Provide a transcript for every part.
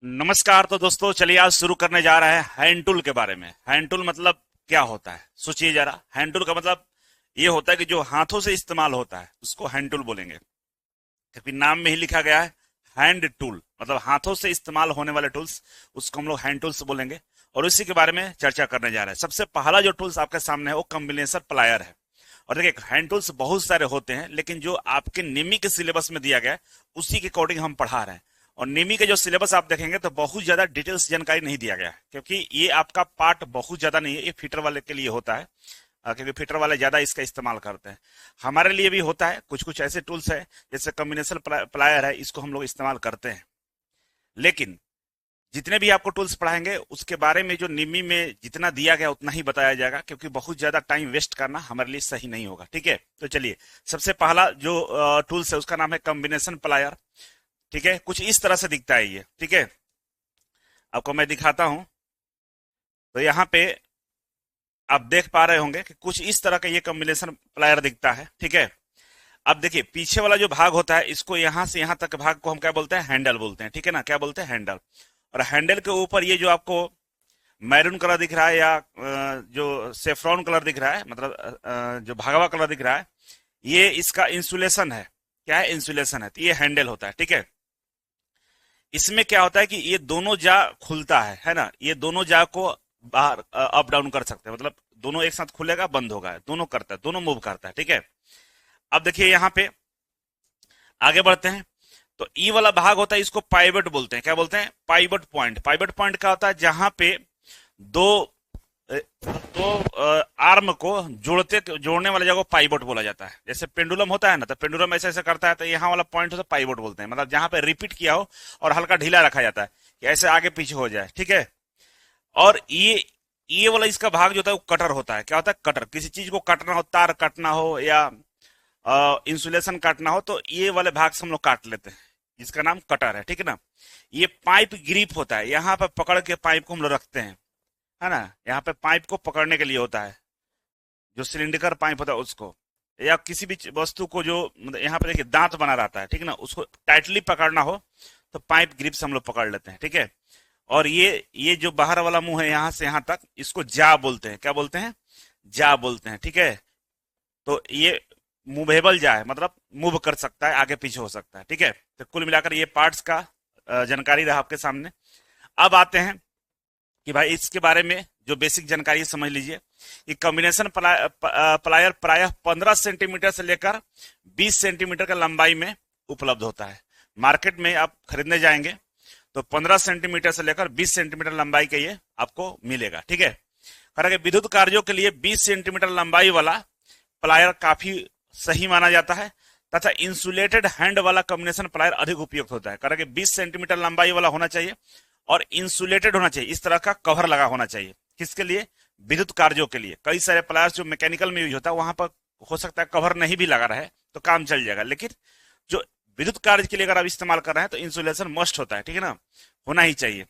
नमस्कार। तो दोस्तों चलिए आज शुरू करने जा रहे हैं हैंड टूल के बारे में। हैंड टूल मतलब क्या होता है, सोचिए जरा। हैंड टूल का मतलब ये होता है कि जो हाथों से इस्तेमाल होता है उसको हैंड टूल बोलेंगे, क्योंकि नाम में ही लिखा गया है हैंड टूल, मतलब हाथों से इस्तेमाल होने वाले टूल्स, उसको हम लोग हैंड टूल्स बोलेंगे। और उसी के बारे में चर्चा करने जा रहे हैं। सबसे पहला जो टूल्स आपके सामने है वो कॉम्बिनेशन प्लायर है। और देखिए हैंड टूल्स बहुत सारे होते हैं, लेकिन जो आपके निमी के सिलेबस में दिया गया है उसी के अकॉर्डिंग हम पढ़ा रहे हैं। और निमी के जो सिलेबस आप देखेंगे तो बहुत ज्यादा डिटेल्स जानकारी नहीं दिया गया है, क्योंकि ये आपका पार्ट बहुत ज्यादा नहीं है, ये फिटर वाले के लिए होता है। क्योंकि फिटर वाले ज्यादा इसका इस्तेमाल करते हैं। हमारे लिए भी होता है, कुछ कुछ ऐसे टूल्स है जैसे कॉम्बिनेशन प्लायर है, इसको हम लोग इस्तेमाल करते हैं। लेकिन जितने भी आपको टूल्स पढ़ाएंगे उसके बारे में जो निमी में जितना दिया गया उतना ही बताया जाएगा, क्योंकि बहुत ज्यादा टाइम वेस्ट करना हमारे लिए सही नहीं होगा। ठीक है, तो चलिए सबसे पहला जो टूल्स है उसका नाम है कॉम्बिनेशन प्लायर। ठीक है, कुछ इस तरह से दिखता है ये। ठीक है, आपको मैं दिखाता हूं। तो यहाँ पे आप देख पा रहे होंगे कि कुछ इस तरह का ये कॉम्बिनेशन प्लायर दिखता है। ठीक है, अब देखिए पीछे वाला जो भाग होता है इसको यहां से यहां तक के भाग को हम क्या बोलते हैं, हैंडल बोलते हैं। ठीक है ना, क्या बोलते हैं, हैंडल। और हैंडल के ऊपर ये जो आपको मैरून कलर दिख रहा है या जो सेफ्रॉन कलर दिख रहा है, मतलब जो भगवा कलर दिख रहा है, ये इसका इंसुलेशन है। क्या है, इंसुलेशन है। तो ये हैंडल होता है। ठीक है, इसमें क्या होता है कि ये दोनों जा खुलता है ना, ये दोनों जा को बाहर अप डाउन कर सकते हैं, मतलब दोनों एक साथ खुलेगा बंद होगा, दोनों करता है, दोनों मूव करता है। ठीक है, अब देखिए यहाँ पे आगे बढ़ते हैं। तो ई वाला भाग होता है, इसको पाइवट बोलते हैं। क्या बोलते हैं, पाइवट पॉइंट। पाइवट पॉइंट क्या होता है, जहां पे दो आर्म को जोड़ने वाले जगह को पाइवट बोला जाता है। जैसे पेंडुलम होता है ना, तो पेंडुलम ऐसे ऐसे करता है, तो यहाँ वाला पॉइंट होता है पाइवट बोलते हैं, मतलब जहां पे रिपीट किया हो और हल्का ढीला रखा जाता है कि ऐसे आगे पीछे हो जाए। ठीक है, और ये वाला इसका भाग जो होता है वो कटर होता है। क्या होता है, कटर। किसी चीज को काटना हो, तार काटना हो या इंसुलेशन काटना हो, तो ये वाले भाग से हम लोग काट लेते हैं, जिसका नाम कटर है। ठीक है ना, ये पाइप ग्रिप होता है, यहाँ पे पकड़ के पाइप को हम लोग रखते हैं, है ना। यहाँ पे पाइप को पकड़ने के लिए होता है, जो सिलिंडर पाइप होता है उसको, या किसी भी वस्तु को जो मतलब यहाँ पे देखिए दांत बना रहता है, ठीक है ना, उसको टाइटली पकड़ना हो तो पाइप ग्रिप से हम लोग पकड़ लेते हैं। ठीक है, और ये जो बाहर वाला मुंह है यहाँ से यहाँ तक, इसको जा बोलते हैं। क्या बोलते हैं, जा बोलते हैं। ठीक है, तो ये मूवेबल जा है, मतलब मूव कर सकता है, आगे पीछे हो सकता है। ठीक है, तो कुल मिलाकर ये पार्ट्स का जानकारी रहा आपके सामने। अब आते हैं कि भाई इसके बारे में जो बेसिक जानकारी समझ लीजिए कि कॉम्बिनेशन प्लायर प्रायः 15 सेंटीमीटर से लेकर 20 सेंटीमीटर का लंबाई में उपलब्ध होता है। मार्केट में आप खरीदने जाएंगे तो 15 सेंटीमीटर से लेकर 20 सेंटीमीटर लंबाई का ये आपको मिलेगा। ठीक है, हालांकि विद्युत कार्यों के लिए 20 सेंटीमीटर लंबाई वाला प्लायर काफी सही माना जाता है, तथा इंसुलेटेड हैंड वाला कॉम्बिनेशन प्लायर अधिक उपयुक्त होता है। कारण कि 20 सेंटीमीटर लंबाई वाला होना चाहिए और इंसुलेटेड होना चाहिए, इस तरह का कवर लगा होना चाहिए। किसके लिए, विद्युत कार्यों के लिए। कई सारे प्लायर्स जो मैकेनिकल में यूज होता है वहां पर हो सकता है कवर नहीं भी लगा रहे तो काम चल जाएगा, लेकिन जो विद्युत कार्य के लिए अगर आप इस्तेमाल कर रहे हैं तो इंसुलेशन मस्ट होता है। ठीक है ना, होना ही चाहिए।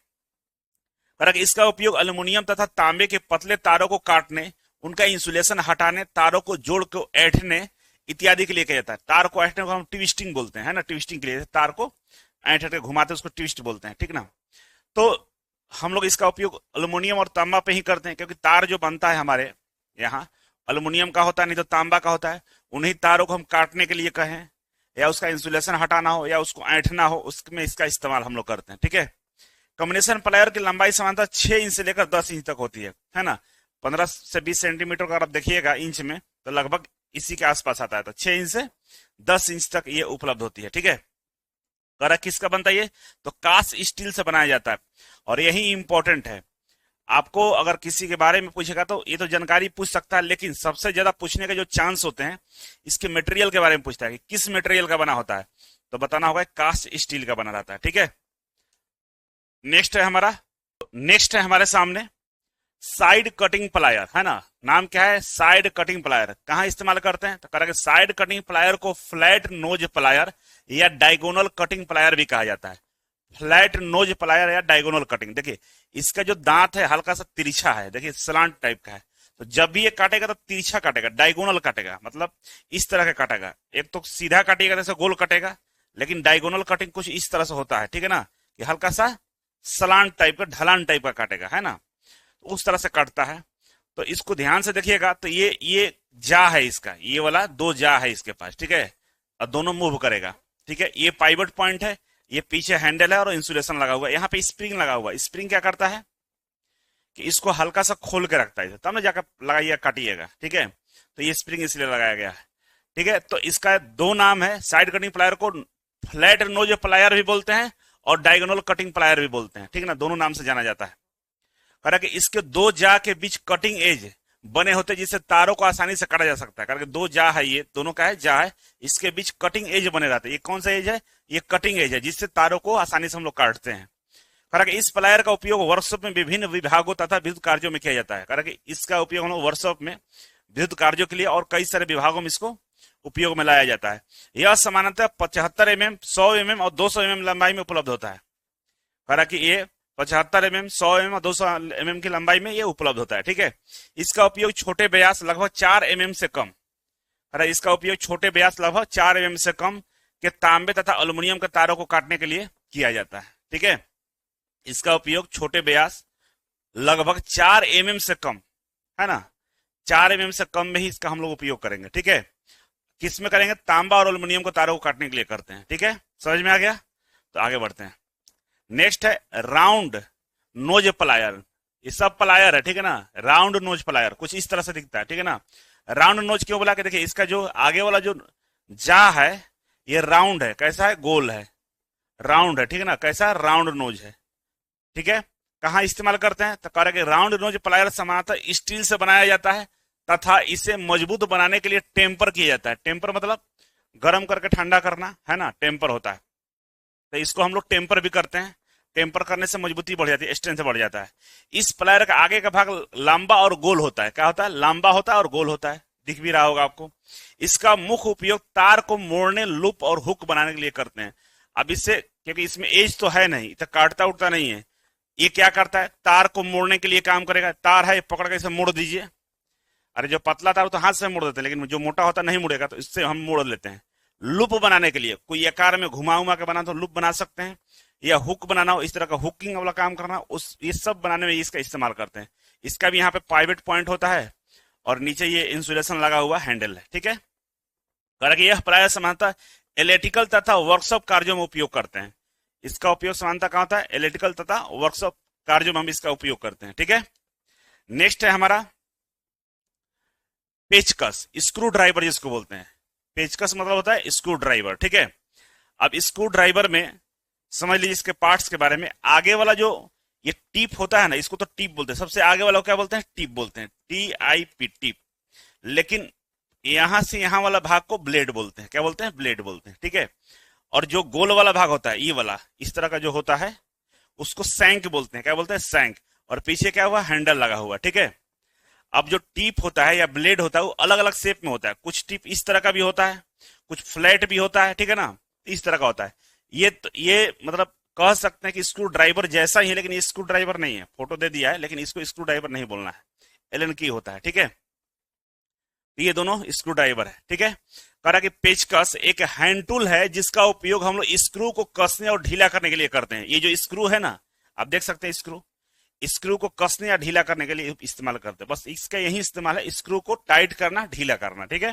कारण इसका उपयोग एल्यूमिनियम तथा तांबे के पतले तारों को काटने, उनका इंसुलेशन हटाने, तारों को जोड़ को ऐंठने इत्यादि के लिए किया जाता है। तार को ऐंठने को हम ट्विस्टिंग बोलते हैं, है ना, ट्विस्टिंग के लिए तार को ऐंठ के घुमाते उसको ट्विस्ट बोलते हैं। ठीक ना, तो हम लोग इसका उपयोग एल्यूमिनियम और तांबा पे ही करते हैं, क्योंकि तार जो बनता है हमारे यहाँ एल्यूमिनियम का होता है, नहीं तो तांबा का होता है। उन्हीं तारों को हम काटने के लिए कहें या उसका इंसुलेशन हटाना हो या उसको ऐंठना हो, उसमें इसका इस्तेमाल हम लोग करते हैं। ठीक है, कॉम्बिनेशन प्लायर की लंबाई सामान्यतः 6 इंच से लेकर 10 इंच तक होती है ना। 15 से 20 सेंटीमीटर का आप देखिएगा इंच में तो लगभग इसी के आसपास आता है, तो 6 इंच से 10 इंच तक ये उपलब्ध होती है। ठीक है, करा किसका बनता है ये, तो कास्ट स्टील से बनाया जाता है। और यही इंपॉर्टेंट है, आपको अगर किसी के बारे में पूछेगा तो ये तो जानकारी पूछ सकता है, लेकिन सबसे ज्यादा पूछने के जो चांस होते हैं इसके मटेरियल के बारे में पूछता है कि किस मटेरियल का बना होता है, तो बताना होगा कास्ट स्टील का बना रहता है। ठीक है, नेक्स्ट है हमारे सामने साइड कटिंग प्लायर, है ना। नाम क्या है, साइड कटिंग प्लायर। कहां इस्तेमाल करते हैं, तो करेंगे साइड कटिंग प्लायर को फ्लैट नोज प्लायर या डायगोनल कटिंग प्लायर भी कहा जाता है। फ्लैट नोज प्लायर या डायगोनल कटिंग, देखिए इसका जो दांत है हल्का सा तिरछा है, देखिए स्लांट टाइप का है, तो जब भी ये काटेगा तो तिरछा काटेगा, डायगोनल काटेगा, मतलब इस तरह का काटेगा। एक तो सीधा काटेगा जैसे गोल कटेगा, लेकिन डायगोनल कटिंग कुछ इस तरह से होता है। ठीक है ना, कि हल्का सा सलान टाइप का, ढलान टाइप का काटेगा, है ना, तो उस तरह से काटता है। तो इसको ध्यान से देखिएगा, तो ये जा है इसका, ये वाला दो जा है इसके पास, ठीक है, और दोनों मूव करेगा, ठीक है। ये पाइवट पॉइंट है, ये पीछे हैंडल है और इंसुलेशन लगा हुआ है, यहाँ पे स्प्रिंग लगा हुआ है। स्प्रिंग क्या करता है कि इसको हल्का सा खोल के रखता है, तब ना जाकर लगाइएगा काटिएगा, ठीक है। तो ये स्प्रिंग इसलिए लगाया गया है, ठीक है। तो इसका दो नाम है, साइड कटिंग प्लायर को फ्लैट नोज प्लायर भी बोलते हैं और डायगोनल कटिंग प्लायर भी बोलते हैं, ठीक है ना, दोनों नाम से जाना जाता है। कहा कि इसके दो जा के बीच कटिंग एज बने होते जिससे तारों को आसानी से काटा जा सकता है। कारण दो जा है, ये दोनों का है जा है, इसके बीच कटिंग एज बने रहते हैं। ये कौन सा एज है? ये कटिंग एज है जिससे तारों को आसानी से हम लोग काटते हैं। कारण इस प्लायर का उपयोग वर्कशॉप में विभिन्न विभागों तथा विद्युत कार्यों में किया जाता है। कारण इसका उपयोग हम लोग वर्कशॉप में विद्युत कार्यों के लिए और कई सारे विभागों में इसको उपयोग में लाया जाता है। यह सामान्यतः 75 mm, 100 mm और 200 mm लंबाई में उपलब्ध होता है। कारण कि ये 75 mm, 100 mm और 200 mm की लंबाई में ये उपलब्ध होता है, ठीक है। इसका उपयोग छोटे व्यास लगभग 4 mm से कम, इसका उपयोग छोटे व्यास लगभग 4 mm से कम के तांबे तथा एल्युमिनियम के तारों को काटने के लिए किया जाता है, ठीक है। इसका उपयोग छोटे व्यास लगभग 4 mm से कम, है ना, 4 mm से कम में ही इसका हम लोग उपयोग करेंगे, ठीक है। किस में करेंगे? तांबा और एल्युमिनियम को तारों को काटने के लिए करते हैं, ठीक है। समझ में आ गया? तो आगे बढ़ते हैं। नेक्स्ट है राउंड नोज प्लायर। ये सब प्लायर है, ठीक है ना। राउंड नोज प्लायर कुछ इस तरह से दिखता है, ठीक है ना। राउंड नोज क्यों बोला? कि देखिए इसका जो आगे वाला जो जा है ये राउंड है, कैसा है? गोल है, राउंड है, ठीक है ना। कैसा? राउंड नोज है, ठीक है। कहाँ इस्तेमाल करते हैं? तो कह रहे राउंड नोज प्लायर सामान्यतः स्टील से बनाया जाता है तथा इसे मजबूत बनाने के लिए टेम्पर किया जाता है। टेम्पर मतलब गर्म करके ठंडा करना, है ना, टेम्पर होता है। तो इसको हम लोग टेम्पर भी करते हैं। टेम्पर करने से मजबूती बढ़ जाती है, स्ट्रेंथ बढ़ जाता है। इस प्लायर का आगे का भाग लंबा और गोल होता है। क्या होता है? लंबा होता है और गोल होता है, दिख भी रहा होगा आपको। इसका मुख्य उपयोग तार को मोड़ने, लूप और हुक बनाने के लिए करते हैं। अब इससे, क्योंकि इसमें एज तो है नहीं, तो काटता उठता नहीं है, ये क्या करता है? तार को मोड़ने के लिए काम करेगा। तार है, पकड़ के इसे मोड़ दीजिए। अरे जो पतला तार तो हाथ से मोड़ देते हैं, लेकिन जो मोटा होता नहीं मुड़ेगा, तो इससे हम मोड़ लेते हैं। लूप बनाने के लिए कोई आकार में घुमा उमा के बना तो लूप बना सकते हैं, या हुक बनाना हो, इस तरह का हुकिंग वाला काम करना, उस ये सब बनाने में इसका इस्तेमाल करते हैं। इसका भी यहाँ पे पाइवट पॉइंट होता है और नीचे ये इंसुलेशन लगा हुआ हैंडल है, ठीक है। कारण यह प्राय सामान्यतः इलेक्ट्रिकल तथा वर्कशॉप कार्यों में उपयोग करते हैं। इसका उपयोग सामान्यतः कहाँ होता है? इलेक्ट्रिकल तथा वर्कशॉप कार्यों में हम इसका उपयोग करते हैं, ठीक है। नेक्स्ट है हमारा पेचकस, स्क्रू ड्राइवर जिसको बोलते हैं। पेचकस मतलब होता है स्क्रू ड्राइवर, ठीक है। अब स्क्रू ड्राइवर में समझ लीजिए इसके पार्ट्स के बारे में। आगे वाला जो ये टिप होता है ना, इसको तो टिप बोलते हैं। सबसे आगे वाला को क्या बोलते हैं? टिप बोलते हैं, TIP, टिप। लेकिन यहां से यहां वाला भाग को ब्लेड बोलते हैं। क्या बोलते हैं? ब्लेड बोलते हैं, ठीक है। और जो गोल वाला भाग होता है, ये वाला इस तरह का जो होता है, उसको सैंक बोलते हैं। क्या बोलते हैं? सैंक। और पीछे क्या हुआ? हैंडल लगा हुआ, ठीक है। अब जो टिप होता है या ब्लेड होता है वो अलग अलग शेप में होता है। कुछ टिप इस तरह का भी होता है, कुछ फ्लैट भी होता है, ठीक है ना, इस तरह का होता है। ये मतलब कह सकते हैं कि स्क्रू ड्राइवर जैसा ही है, लेकिन ये स्क्रू ड्राइवर नहीं है। फोटो दे दिया है, लेकिन इसको स्क्रू ड्राइवर नहीं बोलना है, एलन की होता है, ठीक है। ये दोनों स्क्रू ड्राइवर है, ठीक है। कहा कि पेचकस एक हैंड टूल है जिसका उपयोग हम लोग स्क्रू को कसने और ढीला करने के लिए करते हैं। ये जो स्क्रू है ना, आप देख सकते हैं, स्क्रू को कसने या ढीला करने के लिए इस्तेमाल करते हैं। बस इसका यही इस्तेमाल है, स्क्रू को टाइट करना, ढीला करना, ठीक है।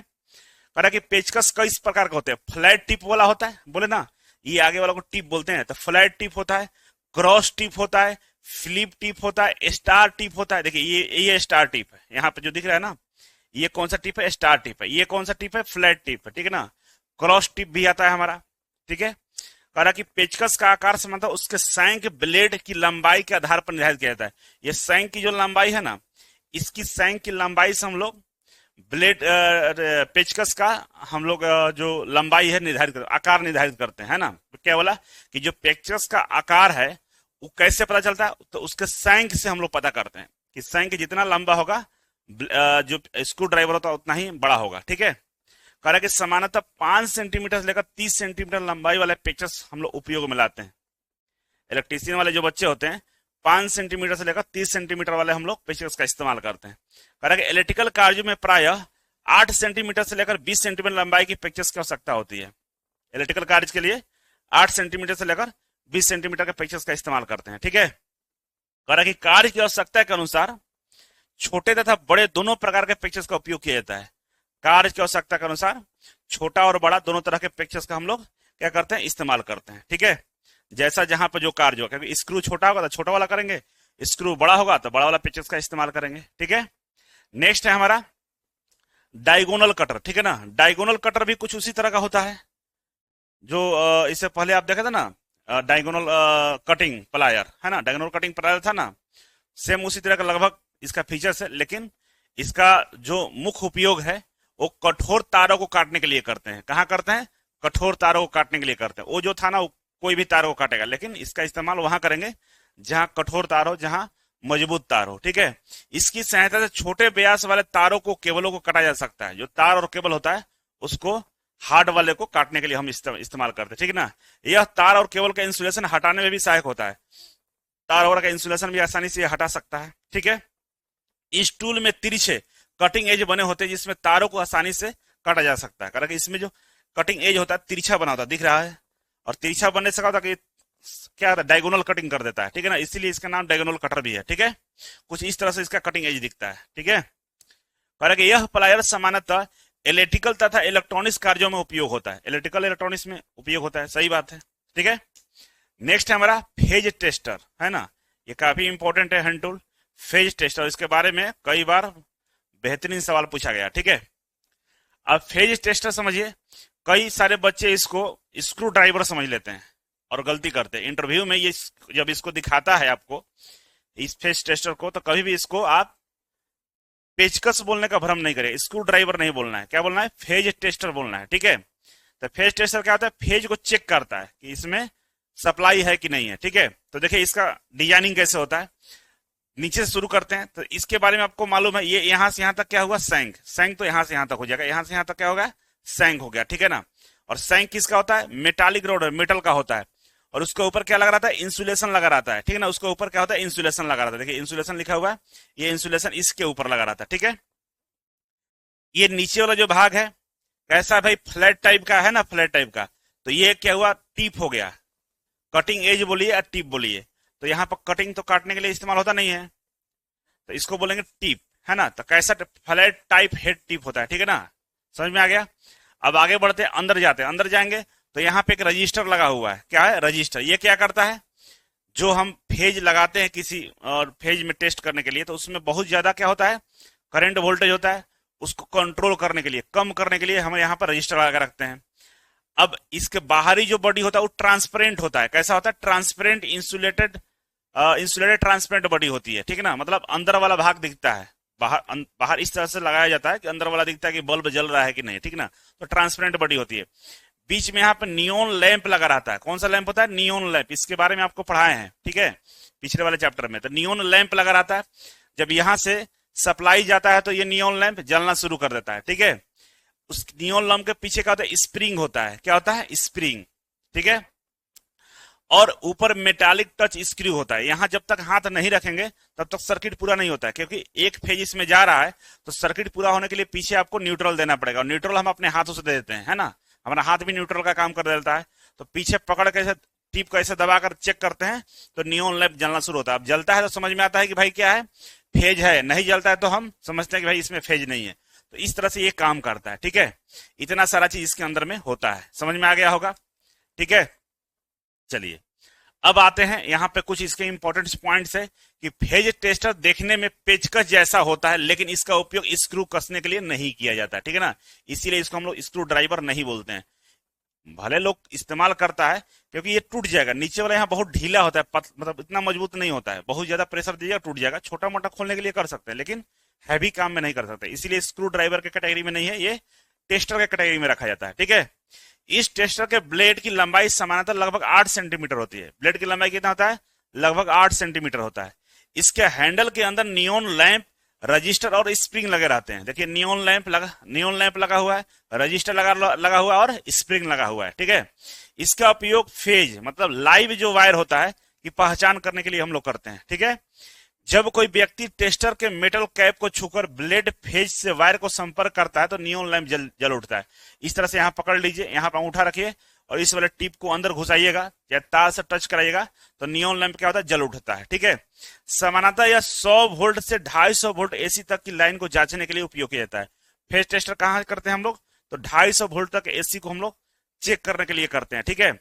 कहा कि पेचकस कई प्रकार के होते हैं। फ्लैट टिप वाला होता है, बोले ना, ये आगे वाला को टिप बोलते हैं, तो फ्लैट टिप होता है, क्रॉस टिप होता है, फ्लिप टिप होता है, स्टार टिप होता है। देखिए ये स्टार टिप है, यहाँ पे जो दिख रहा है ना, ये कौन सा टिप है? स्टार टिप है। ये कौन सा टिप है? फ्लैट टिप है, ठीक है ना। क्रॉस टिप भी आता है हमारा, ठीक है। कहा कि पेचकस का आकार से मतलब उसके सैंक ब्लेड की लंबाई के आधार पर निर्धारित किया जाता है। ये सैंक की जो लंबाई है ना, इसकी सैंक की लंबाई से हम लोग ब्लेड पेचकस का हम लोग जो लंबाई है निर्धारित आकार निर्धारित करते हैं, है ना। क्या बोला कि जो पेचकस का आकार है वो कैसे पता चलता है? तो उसके सैंक से हम लोग पता करते हैं कि सैंक जितना लंबा होगा, जो स्क्रू ड्राइवर होता है उतना ही बड़ा होगा, ठीक है। कह रहा कि सामान्यतः 5 सेंटीमीटर से लेकर 30 सेंटीमीटर लंबाई वाले पेचकस हम लोग उपयोग में लाते हैं। इलेक्ट्रीशियन वाले जो बच्चे होते हैं, 5 सेंटीमीटर से लेकर 30 सेंटीमीटर वाले हम लोग पेचकस का इस्तेमाल करते हैं। कह रहा कि इलेक्ट्रिकल कार्यों में प्रायः 8 सेंटीमीटर से लेकर 20 सेंटीमीटर लंबाई की पेचकस की आवश्यकता होती है। इलेक्ट्रिकल कार्य के लिए 8 सेंटीमीटर से लेकर 20 सेंटीमीटर के पेचकस का इस्तेमाल करते हैं। ठीक है, कह रहा कि कार्य की आवश्यकता के अनुसार छोटे तथा बड़े दोनों प्रकार के पेचकस का उपयोग किया जाता है। कार्य की आवश्यकता के अनुसार छोटा और बड़ा दोनों तरह के पेचकस का हम लोग क्या करते हैं, इस्तेमाल करते हैं। ठीक है, जैसा जहां पर जो कार्य होगा, क्योंकि स्क्रू छोटा होगा तो छोटा वाला करेंगे, स्क्रू बड़ा होगा तो बड़ा वाला पेचकस का इस्तेमाल करेंगे। ठीक है, नेक्स्ट है हमारा डायगोनल कटर। ठीक है ना, डायगोनल कटर भी कुछ उसी तरह का होता है जो इससे पहले आप देखे थे ना, डायगोनल कटिंग प्लायर है ना, डायगोनल कटिंग प्लायर था ना, सेम उसी तरह का लगभग इसका फीचर्स है, लेकिन इसका जो मुख्य उपयोग है वो कठोर तारों को काटने के लिए करते हैं। कहाँ करते हैं, कठोर तारों को काटने के लिए करते हैं। वो जो था ना, कोई भी तार को काटेगा, लेकिन इसका इस्तेमाल वहां करेंगे जहां कठोर तार हो, जहां मजबूत तार हो। ठीक है, इसकी सहायता से छोटे व्यास वाले तारों को, केबलों को काटा जा सकता है। जो तार और केबल होता है उसको हार्ड वाले को काटने के लिए हम इस्तेमाल करते हैं। ठीक है ना, यह तार और केबल का इंसुलेशन हटाने में भी सहायक होता है। तार और का इंसुलेशन भी आसानी से हटा सकता है। ठीक है, इस टूल में तिरछे कटिंग एज बने होते हैं जिसमें तारों को आसानी से काटा जा सकता है। कारण इसमें जो कटिंग एज होता है तिरछा बना होता है, दिख रहा है, और तिरछा बनने से क्या होता है कि क्या डायगोनल कटिंग कर देता है। ठीक है ना, इसीलिए इसका नाम डायगोनल कटर भी है। ठीक है, कुछ इस तरह से इसका कटिंग एज दिखता है। ठीक है, कारण यह प्लायर सामान्यतः इलेक्ट्रिकल तथा इलेक्ट्रॉनिक्स कार्यों में उपयोग होता है। इलेक्ट्रिकल इलेक्ट्रॉनिक्स में उपयोग होता है, सही बात है। ठीक है, नेक्स्ट है हमारा फेज टेस्टर, है ना, ये काफी इंपॉर्टेंट है हैंड टूल, फेज टेस्टर। इसके बारे में कई बार बेहतरीन सवाल पूछा गया। ठीक है, अब फेज टेस्टर समझिए, कई सारे बच्चे इसको स्क्रू ड्राइवर समझ लेते हैं और गलती करते हैं। इंटरव्यू में ये जब इसको दिखाता है आपको, इस फेज टेस्टर को, तो कभी भी इसको आप पेचकस बोलने का भ्रम नहीं करें, स्क्रू ड्राइवर नहीं बोलना है, क्या बोलना है, फेज टेस्टर बोलना है। ठीक है, तो फेज टेस्टर क्या होता है, फेज को चेक करता है कि इसमें सप्लाई है कि नहीं है। ठीक है, तो देखिए इसका डिजाइनिंग कैसे होता है, नीचे से शुरू करते हैं। तो इसके बारे में आपको मालूम है, ये यहां से यहां तक क्या हुआ, सैंक, सैंक तो यहां से यहां तक हो जाएगा, यहां से यहां तक क्या होगा, सैंक हो गया। ठीक है ना, और सैंक किसका होता है, मेटालिक रोड, मेटल का होता है, और उसके ऊपर क्या लगा रहता है, इंसुलेशन लगा रहता है। ठीक है ना, उसके ऊपर क्या होता है, इंसुलेशन लगा रहता है। देखिए इंसुलेशन लिखा हुआ है, ये इंसुलेशन इसके ऊपर लगा रहता है। ठीक है, ये नीचे वाला जो भाग है कैसा भाई, फ्लैट टाइप का है ना, फ्लैट टाइप का, तो ये क्या हुआ, टिप हो गया। कटिंग एज बोलिए या टिप बोलिए, तो यहाँ पर कटिंग तो काटने के लिए इस्तेमाल होता नहीं है, तो इसको बोलेंगे टिप, है ना। तो कैसा, फ्लैट टाइप हेड टिप होता है। ठीक है ना, समझ में आ गया। अब आगे बढ़ते हैं, अंदर जाते हैं, अंदर जाएंगे तो यहाँ पे एक रजिस्टर लगा हुआ है। क्या है, रजिस्टर। ये क्या करता है, जो हम फेज लगाते हैं किसी और फेज में टेस्ट करने के लिए, तो उसमें बहुत ज्यादा क्या होता है, करंट वोल्टेज होता है, उसको कंट्रोल करने के लिए, कम करने के लिए हम यहाँ पर रजिस्टर लगा के रखते हैं। अब इसके बाहरी जो बॉडी होता है वो ट्रांसपेरेंट होता है। कैसा होता है, transparent insulated, insulated transparent body होती है। ठीक है ना, मतलब अंदर वाला भाग दिखता है, बाहर बाहर इस तरह से लगाया जाता है कि अंदर वाला दिखता है कि बल्ब जल रहा है कि नहीं। ठीक ना, तो ट्रांसपेरेंट बॉडी होती है। बीच में यहाँ पे नियोन लैंप लगा रहता है। कौन सा लैंप होता है, नियोन लैंप, इसके बारे में आपको पढ़ाए हैं। ठीक है, पिछले वाले चैप्टर में। तो नियोन लैंप लगा रहता है, जब यहां से सप्लाई जाता है तो ये नियोन लैंप जलना शुरू कर देता है। ठीक है, उस नियोन लैंप के पीछे क्या होता है, स्प्रिंग होता है। क्या होता है, स्प्रिंग। ठीक है, और ऊपर मेटालिक टच स्क्रू होता है। यहां जब तक हाथ नहीं रखेंगे तब तक सर्किट पूरा नहीं होता है, क्योंकि एक फेज इसमें जा रहा है, तो सर्किट पूरा होने के लिए पीछे आपको न्यूट्रल देना पड़ेगा, और न्यूट्रल हम अपने हाथों से दे देते हैं, है ना, हमारा हाथ भी न्यूट्रल का काम कर देता है। तो पीछे पकड़ के टिप को ऐसे दबाकर चेक करते हैं तो नियोन लैंप जलना शुरू होता है। अब जलता है तो समझ में आता है कि भाई क्या है, फेज है। नहीं जलता है तो हम समझते हैं कि भाई इसमें फेज नहीं है। तो इस तरह से ये काम करता है। ठीक है, इतना सारा चीज इसके अंदर में होता है, समझ में आ गया होगा। ठीक है, चलिए अब आते हैं यहाँ पे कुछ इसके इंपॉर्टेंट पॉइंट्स है कि फेज टेस्टर देखने में पेचकस जैसा होता है, लेकिन इसका उपयोग स्क्रू कसने के लिए नहीं किया जाता। ठीक है ना, इसीलिए इसको हम लोग स्क्रू ड्राइवर नहीं बोलते हैं। भले लोग इस्तेमाल करता है क्योंकि ये टूट जाएगा, नीचे वाला यहाँ बहुत ढीला होता है, मतलब इतना मजबूत नहीं होता है, बहुत ज्यादा प्रेशर दीजिएगा टूट जाएगा। छोटा मोटा खोलने के लिए कर सकते हैं, लेकिन हैवी काम में नहीं कर सकते, इसीलिए स्क्रू ड्राइवर के कैटेगरी में नहीं है, ये टेस्टर के कैटेगरी में रखा जाता है। ठीक है, इस टेस्टर के ब्लेड की लंबाई सामान्यतः लगभग 8 सेंटीमीटर होती है। ब्लेड की लंबाई कितना होता है, लगभग 8 सेंटीमीटर होता है। इसके हैंडल के अंदर नियोन लैंप, रजिस्टर और स्प्रिंग लगे रहते हैं। देखिए नियोन लैंप लगा हुआ है, रजिस्टर लगा हुआ है और स्प्रिंग लगा हुआ है। ठीक है, इसका उपयोग फेज मतलब लाइव जो वायर होता है की पहचान करने के लिए हम लोग करते हैं। ठीक है, जब कोई व्यक्ति टेस्टर के मेटल कैप को छूकर ब्लेड फेज से वायर को संपर्क करता है तो नियोन लैंप जल उठता है। इस तरह से यहाँ पकड़ लीजिए, यहाँ पर अंगूठा रखिए और इस वाले टिप को अंदर घुसाइएगा या तार से टच कराइएगा तो नियॉन लैंप क्या होता है, जल उठता है। ठीक है, समानांतर या 100 वोल्ट से 250 वोल्ट एसी तक की लाइन को जांचने के लिए उपयोग किया जाता है। फेज टेस्टर कहां करते हैं हम लोग, तो 250 वोल्ट तक एसी को हम लोग चेक करने के लिए करते हैं। ठीक है,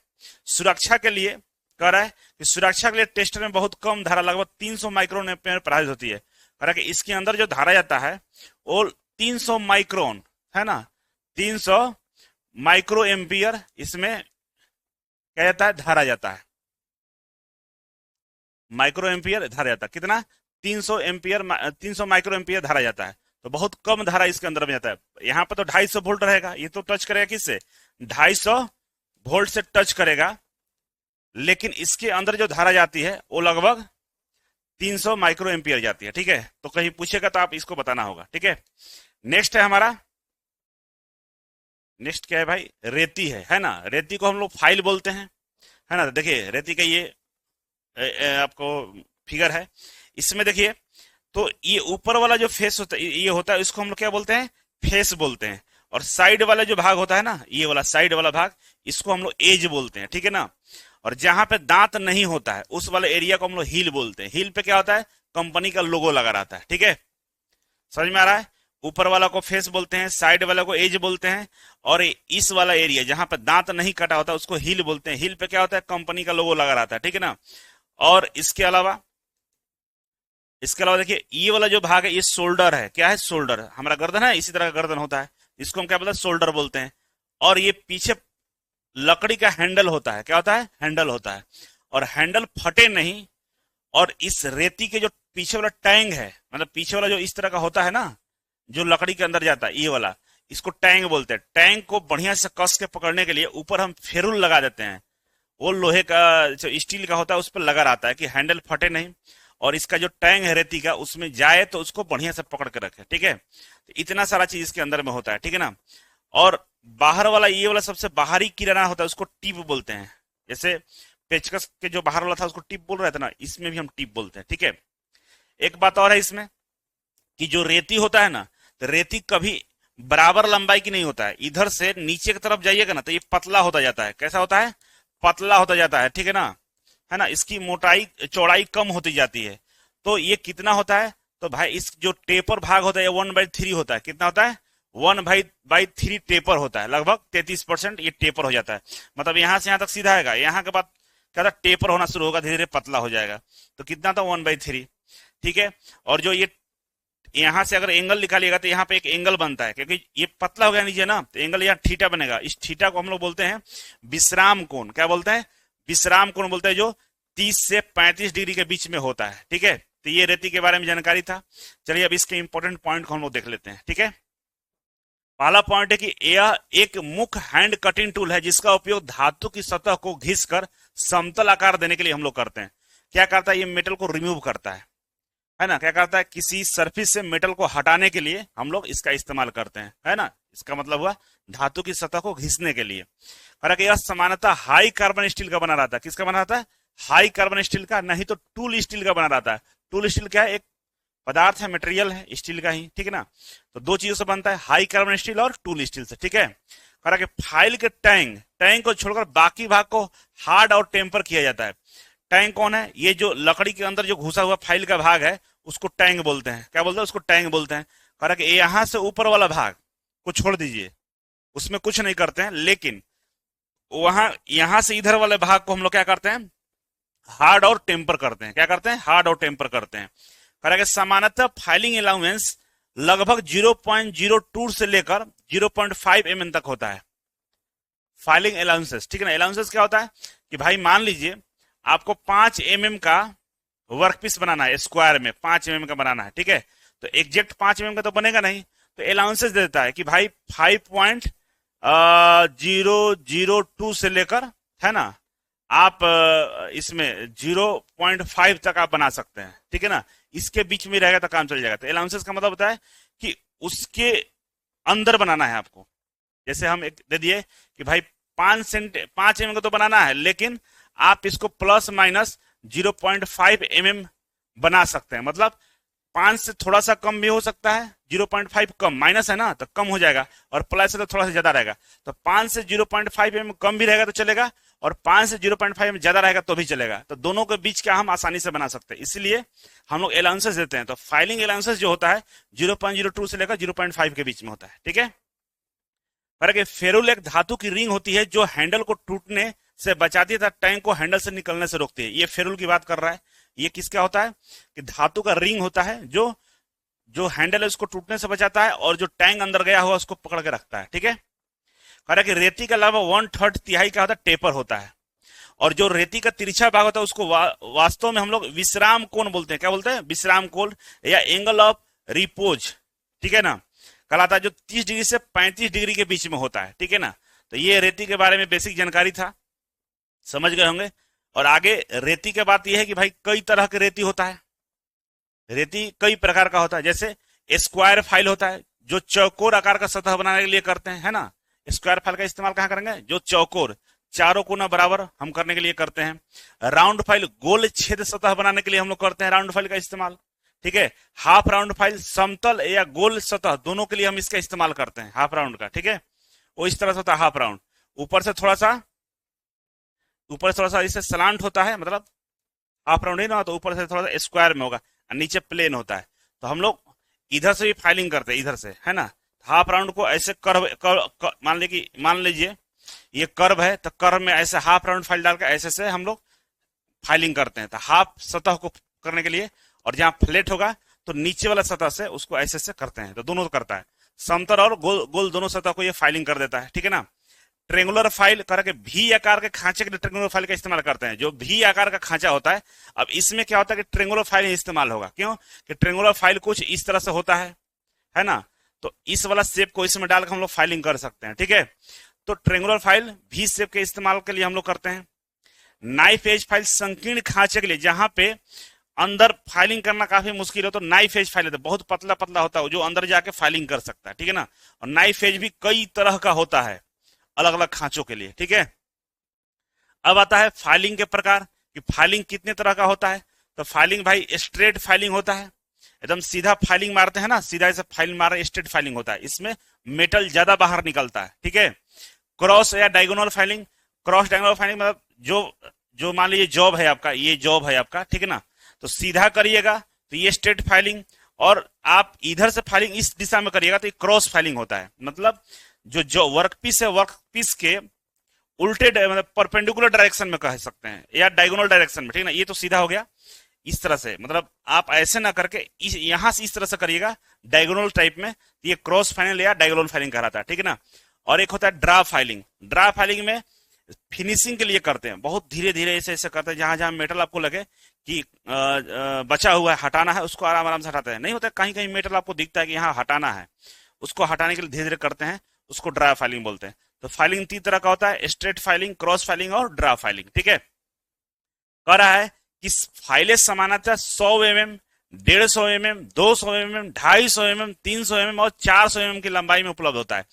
सुरक्षा के लिए कह रहा है कि सुरक्षा के लिए टेस्टर में बहुत कम धारा लगभग 300 माइक्रोन एम्पीयर प्रवाहित होती है। कह रहा है कि इसके अंदर जो धारा जाता है वो 300 माइक्रोन है ना, 300 माइक्रो एम्पियर इसमें क्या जाता है, धारा जाता है, माइक्रो एम्पियर धारा जाता है। कितना, 300 एम्पियर, 300 माइक्रो एम्पियर धारा जाता है। तो बहुत कम धारा इसके अंदर में जाता है। यहाँ पर तो 250 वोल्ट रहेगा, ये तो टच करेगा किससे, 250 वोल्ट से टच करेगा, लेकिन इसके अंदर जो धारा जाती है वो लगभग 300 माइक्रो एम्पियर जाती है। ठीक है, तो कहीं पूछेगा तो आप इसको बताना होगा। ठीक है, नेक्स्ट है हमारा, नेक्स्ट क्या है भाई, रेती है ना। रेती को हम लोग फाइल बोलते हैं, है ना। देखिए रेती का ये आपको फिगर है, इसमें देखिए तो ये ऊपर वाला जो फेस होता है, ये होता है, इसको हम लोग क्या बोलते हैं, फेस बोलते हैं। और साइड वाला जो भाग होता है ना, ये वाला साइड वाला भाग, इसको हम लोग एज बोलते हैं। ठीक है ना। और जहां पे दांत नहीं होता है उस वाले एरिया को हम लोग हील बोलते हैं। हील पे क्या होता है, कंपनी का लोगो लगा रहता है। ठीक है, समझ में आ रहा है। ऊपर वाला को फेस बोलते हैं, साइड वाला को एज बोलते हैं, और इस वाला एरिया जहां पे दांत नहीं कटा होता उसको हील बोलते हैं। हील पे क्या होता है, कंपनी का लोगो लगा रहता है। ठीक है ना। और इसके अलावा देखिए ये वाला जो भाग है ये शोल्डर है। क्या है, शोल्डर। हमारा गर्दन है, इसी तरह का गर्दन होता है, इसको हम क्या बोलते हैं, शोल्डर बोलते हैं। और ये पीछे लकड़ी का हैंडल होता है। क्या होता है, हैंडल होता है। और हैंडल फटे नहीं। और इस रेती के जो पीछे वाला टैंग है, मतलब पीछे वाला जो इस तरह का होता है ना, जो लकड़ी के अंदर जाता है, ये वाला, इसको टैंग बोलते हैं। टैंग को बढ़िया से कस के पकड़ने के लिए ऊपर हम फेरुल लगा देते हैं। वो लोहे का जो स्टील का होता है उस पर लगा रहता है कि हैंडल फटे नहीं, और इसका जो टैंग है रेती का उसमें जाए तो उसको बढ़िया से पकड़ के रखे। ठीक है, तो इतना सारा चीज इसके अंदर में होता है। ठीक है ना। और बाहर वाला, ये वाला सबसे बाहरी किनारा होता है, उसको टिप बोलते हैं। जैसे पेचकस के जो बाहर वाला था उसको टिप बोल रहे थे ना, इसमें भी हम टिप बोलते हैं। ठीक है, एक बात और है इसमें कि जो रेती होता है ना, तो रेती कभी बराबर लंबाई की नहीं होता है। इधर से नीचे की तरफ जाइएगा ना तो ये पतला होता जाता है। कैसा होता है, पतला होता जाता है। ठीक है ना, है ना। इसकी मोटाई चौड़ाई कम होती जाती है। तो ये कितना होता है, तो भाई इस जो टेपर भाग होता है 1/3 होता है। कितना होता है, 1/3 टेपर होता है। लगभग 33% ये टेपर हो जाता है। मतलब यहां से यहां तक सीधा आएगा, यहां के बाद क्या था, टेपर होना शुरू होगा, धीरे धीरे पतला हो जाएगा। तो कितना था, 1/3। ठीक है, और जो ये यहां से अगर एंगल निकालिएगा तो यहाँ पे एक एंगल बनता है, क्योंकि ये पतला हो गया नीचे ना, तो एंगल यहाँ थीटा बनेगा। इस थीटा को हम लोग बोलते हैं विश्राम कोण। क्या बोलते हैं, विश्राम कोण बोलते हैं, जो 30 से 35 डिग्री के बीच में होता है। ठीक है, तो ये रेती के बारे में जानकारी था। चलिए अब इसके इंपॉर्टेंट पॉइंट को हम लोग देख लेते हैं। ठीक है, पहला पॉइंट है कि यह एक मुख्य हैंड कटिंग टूल है जिसका उपयोग धातु की सतह को घिसकर समतल आकार देने के लिए हम लोग करते हैं। क्या करता है, ये मेटल को रिमूव करता है ना। क्या करता है, किसी सरफेस से मेटल को हटाने के लिए हम लोग इसका इस्तेमाल करते हैं, है ना। इसका मतलब हुआ धातु की सतह को घिसने के लिए। हालांकि यह सामान्यतः हाई कार्बन स्टील का बना रहता है। किसका बना रहता है, हाई कार्बन स्टील का, नहीं तो टूल स्टील का बना रहता है। टूल स्टील क्या है, एक पदार्थ है, मटेरियल है स्टील का ही। ठीक है ना। तो दो चीजों से बनता है, हाई कार्बन स्टील और टूल स्टील से। ठीक है, हालांकि फाइल के टैंक को छोड़कर बाकी भाग को हार्ड और टेम्पर किया जाता है। टैंक कौन है, ये जो लकड़ी के अंदर जो घुसा हुआ फाइल का भाग है उसको टैंक बोलते हैं। क्या बोलते हैं, उसको टैंक बोलते हैं। हालांकि यहां से ऊपर वाला भाग को छोड़ दीजिए, उसमें कुछ नहीं करते हैं, लेकिन वहां यहां से इधर वाले भाग को हम लोग क्या करते हैं, हार्ड और टेम्पर करते हैं। क्या करते हैं, हार्ड और टेम्पर करते हैं। हालांकि सामान्यतः फाइलिंग अलाउंस लगभग 0.02 से लेकर 0.5 mm तक होता है, फाइलिंग अलाउंसेस। ठीक है ना। अलाउंसेस क्या होता है कि भाई मान लीजिए आपको 5 mm का वर्कपीस बनाना है, स्क्वायर में 5 mm का बनाना है। ठीक है, तो एग्जैक्ट 5 mm का तो बनेगा नहीं, तो अलाउंसेस दे देता है कि भाई 5.002 से लेकर, है ना, आप इसमें 0.5 तक आप बना सकते हैं। ठीक है ना, इसके बीच में रहेगा तो काम चल जाएगा। तो अलाउंसेस का मतलब होता है कि उसके अंदर बनाना है आपको। जैसे हम एक दे दिए कि भाई 5 mm का तो बनाना है, लेकिन आप इसको प्लस माइनस 0.5 mm बना सकते हैं। मतलब 5 से थोड़ा सा कम भी हो सकता है, 0.5 कम, माइनस है ना तो कम हो जाएगा, और प्लस है तो थोड़ा सा ज्यादा रहेगा। तो 5 से 0.5 mm कम भी रहेगा तो चलेगा, और 5 से 0.5 mm ज्यादा रहेगा तो भी चलेगा। तो दोनों के बीच क्या हम आसानी से बना सकते हैं, इसलिए हम लोग अलाउंसेस देते हैं। तो फाइलिंग अलाउंसेस जो होता है 0.02 से लेकर 0.5 के बीच में होता है, ठीक है। पर फेरुल एक धातु की रिंग होती है जो हैंडल को टूटने से बचाती है तथा टैंक को हैंडल से निकलने से रोकती है। ये फेरुल की बात कर रहा है। ये किसका होता है कि धातु का रिंग होता है जो जो हैंडल है उसको टूटने से बचाता है, और जो टैंक अंदर गया हुआ उसको पकड़ के रखता है, ठीक है। कह रहा है कि रेती के अलावा 1/3 तिहाई क्या होता है, टेपर होता है, और जो रेती का तिरछा भाग होता है उसको वास्तव में हम लोग विश्राम कोण बोलते हैं। क्या बोलते हैं, विश्राम कोण या एंगल ऑफ रिपोज, ठीक है ना, कहलाता है, जो 30 डिग्री से 35 डिग्री के बीच में होता है, ठीक है ना। तो ये रेती के बारे में बेसिक जानकारी था, समझ गए होंगे। और आगे रेती के बात यह है कि भाई कई तरह के रेती होता है, रेती कई प्रकार का होता है। जैसे स्क्वायर फाइल होता है जो चौकोर आकार का सतह बनाने के लिए करते हैं, है ना। स्क्वायर फाइल का इस्तेमाल कहां करेंगे, जो चौकोर चारों कोना बराबर हम करने के लिए करते हैं। राउंड फाइल गोल छेद सतह बनाने के लिए हम लोग करते हैं राउंड फाइल का इस्तेमाल, ठीक है। हाफ राउंड फाइल समतल या गोल सतह दोनों के लिए हम इसका इस्तेमाल करते हैं, हाफ राउंड का, ठीक है। वो इस तरह से होता है हाफ राउंड, ऊपर से थोड़ा सा इससे सलांट होता है, मतलब हाफ राउंड ही ना, तो ऊपर से थोड़ा सा स्क्वायर में होगा, और नीचे प्लेन होता है। तो हम लोग इधर से भी फाइलिंग करते हैं, इधर से, है ना। हाफ राउंड को ऐसे कर्व मान लीजिए ये कर्व है, तो कर्व में ऐसे हाफ राउंड फाइल डाल के ऐसे से हम लोग फाइलिंग करते हैं। तो हाफ सतह को करने के लिए, और जहां फ्लैट होगा तो नीचे वाला सतह से उसको ऐसे से करते हैं। तो दोनों करता है, समतल और गोल गोल दोनों सतह को ये फाइलिंग कर देता है, ठीक है ना। ट्रेंगुलर फाइल करके भी आकार के खांचे के लिए ट्रेंगुलर फाइल का इस्तेमाल करते हैं, जो भी आकार का खांचा होता है। अब इसमें क्या होता है कि ट्रेंगुलर फाइल ही इस्तेमाल होगा, क्यों कि ट्रेंगुलर फाइल कुछ इस तरह से होता है ना। तो इस वाला शेप को इसमें डालकर हम लोग फाइलिंग कर सकते हैं, ठीक है। तो ट्रेंगुलर फाइल भी शेप के इस्तेमाल के लिए हम लोग करते हैं। नाइफ एज फाइल संकीर्ण खांचे के लिए, जहां पे अंदर फाइलिंग करना काफी मुश्किल हो तो नाइफ एज फाइल होता है, बहुत पतला पतला होता है जो अंदर जाके फाइलिंग कर सकता है, ठीक है ना। और नाइफ एज भी कई तरह का होता है अलग अलग खांचों के लिए, ठीक है। अब आता है फाइलिंग के प्रकार कि फाइलिंग कितने तरह का होता है। तो फाइलिंग भाई स्ट्रेट फाइलिंग होता है, एकदम सीधा फाइलिंग मारते हैं ना, सीधा ऐसे फाइलिंग मार रहे, स्ट्रेट फाइलिंग होता है, इसमें मेटल ज्यादा बाहर निकलता है, ठीक है। क्रॉस या diagonal filing, cross diagonal filing मतलब जो मान लीजिए जॉब है आपका, ये जॉब है आपका, ठीक है ना, तो सीधा करिएगा तो ये स्ट्रेट फाइलिंग, और आप इधर से फाइलिंग इस दिशा में करिएगा तो ये क्रॉस फाइलिंग होता है। मतलब जो वर्कपीस है, वर्कपीस के उल्टे मतलब परपेंडिकुलर डायरेक्शन में कह सकते हैं, या डायगोनल डायरेक्शन में, ठीक है ना। ये तो सीधा हो गया इस तरह से, मतलब आप ऐसे ना करके यहां से इस तरह से करिएगा डायगोनल टाइप में, तो ये क्रॉस फाइलिंग या डायगोनल फाइलिंग कहलाता है, ठीक है ना। और एक होता है ड्रा फाइलिंग। ड्रा फाइलिंग में फिनिशिंग के लिए करते हैं, बहुत धीरे धीरे ऐसे ऐसे करते हैं, जहां जहां मेटल आपको लगे कि बचा हुआ है, हटाना है, उसको आराम आराम से हटाते हैं। नहीं होता कहीं कहीं मेटल आपको दिखता है कि यहाँ हटाना है, उसको हटाने के लिए धीरे धीरे करते हैं, उसको ड्रा फाइलिंग बोलते हैं। तो फाइलिंग 3 तरह का होता है, स्ट्रेट फाइलिंग, क्रॉस फाइलिंग और ड्रा फाइलिंग, ठीक है। कह रहा है कि फाइलें सामान्यतः 100 mm, 150 mm, 200 mm, 250 mm, 300 mm और 400 mm की लंबाई में उपलब्ध होता है।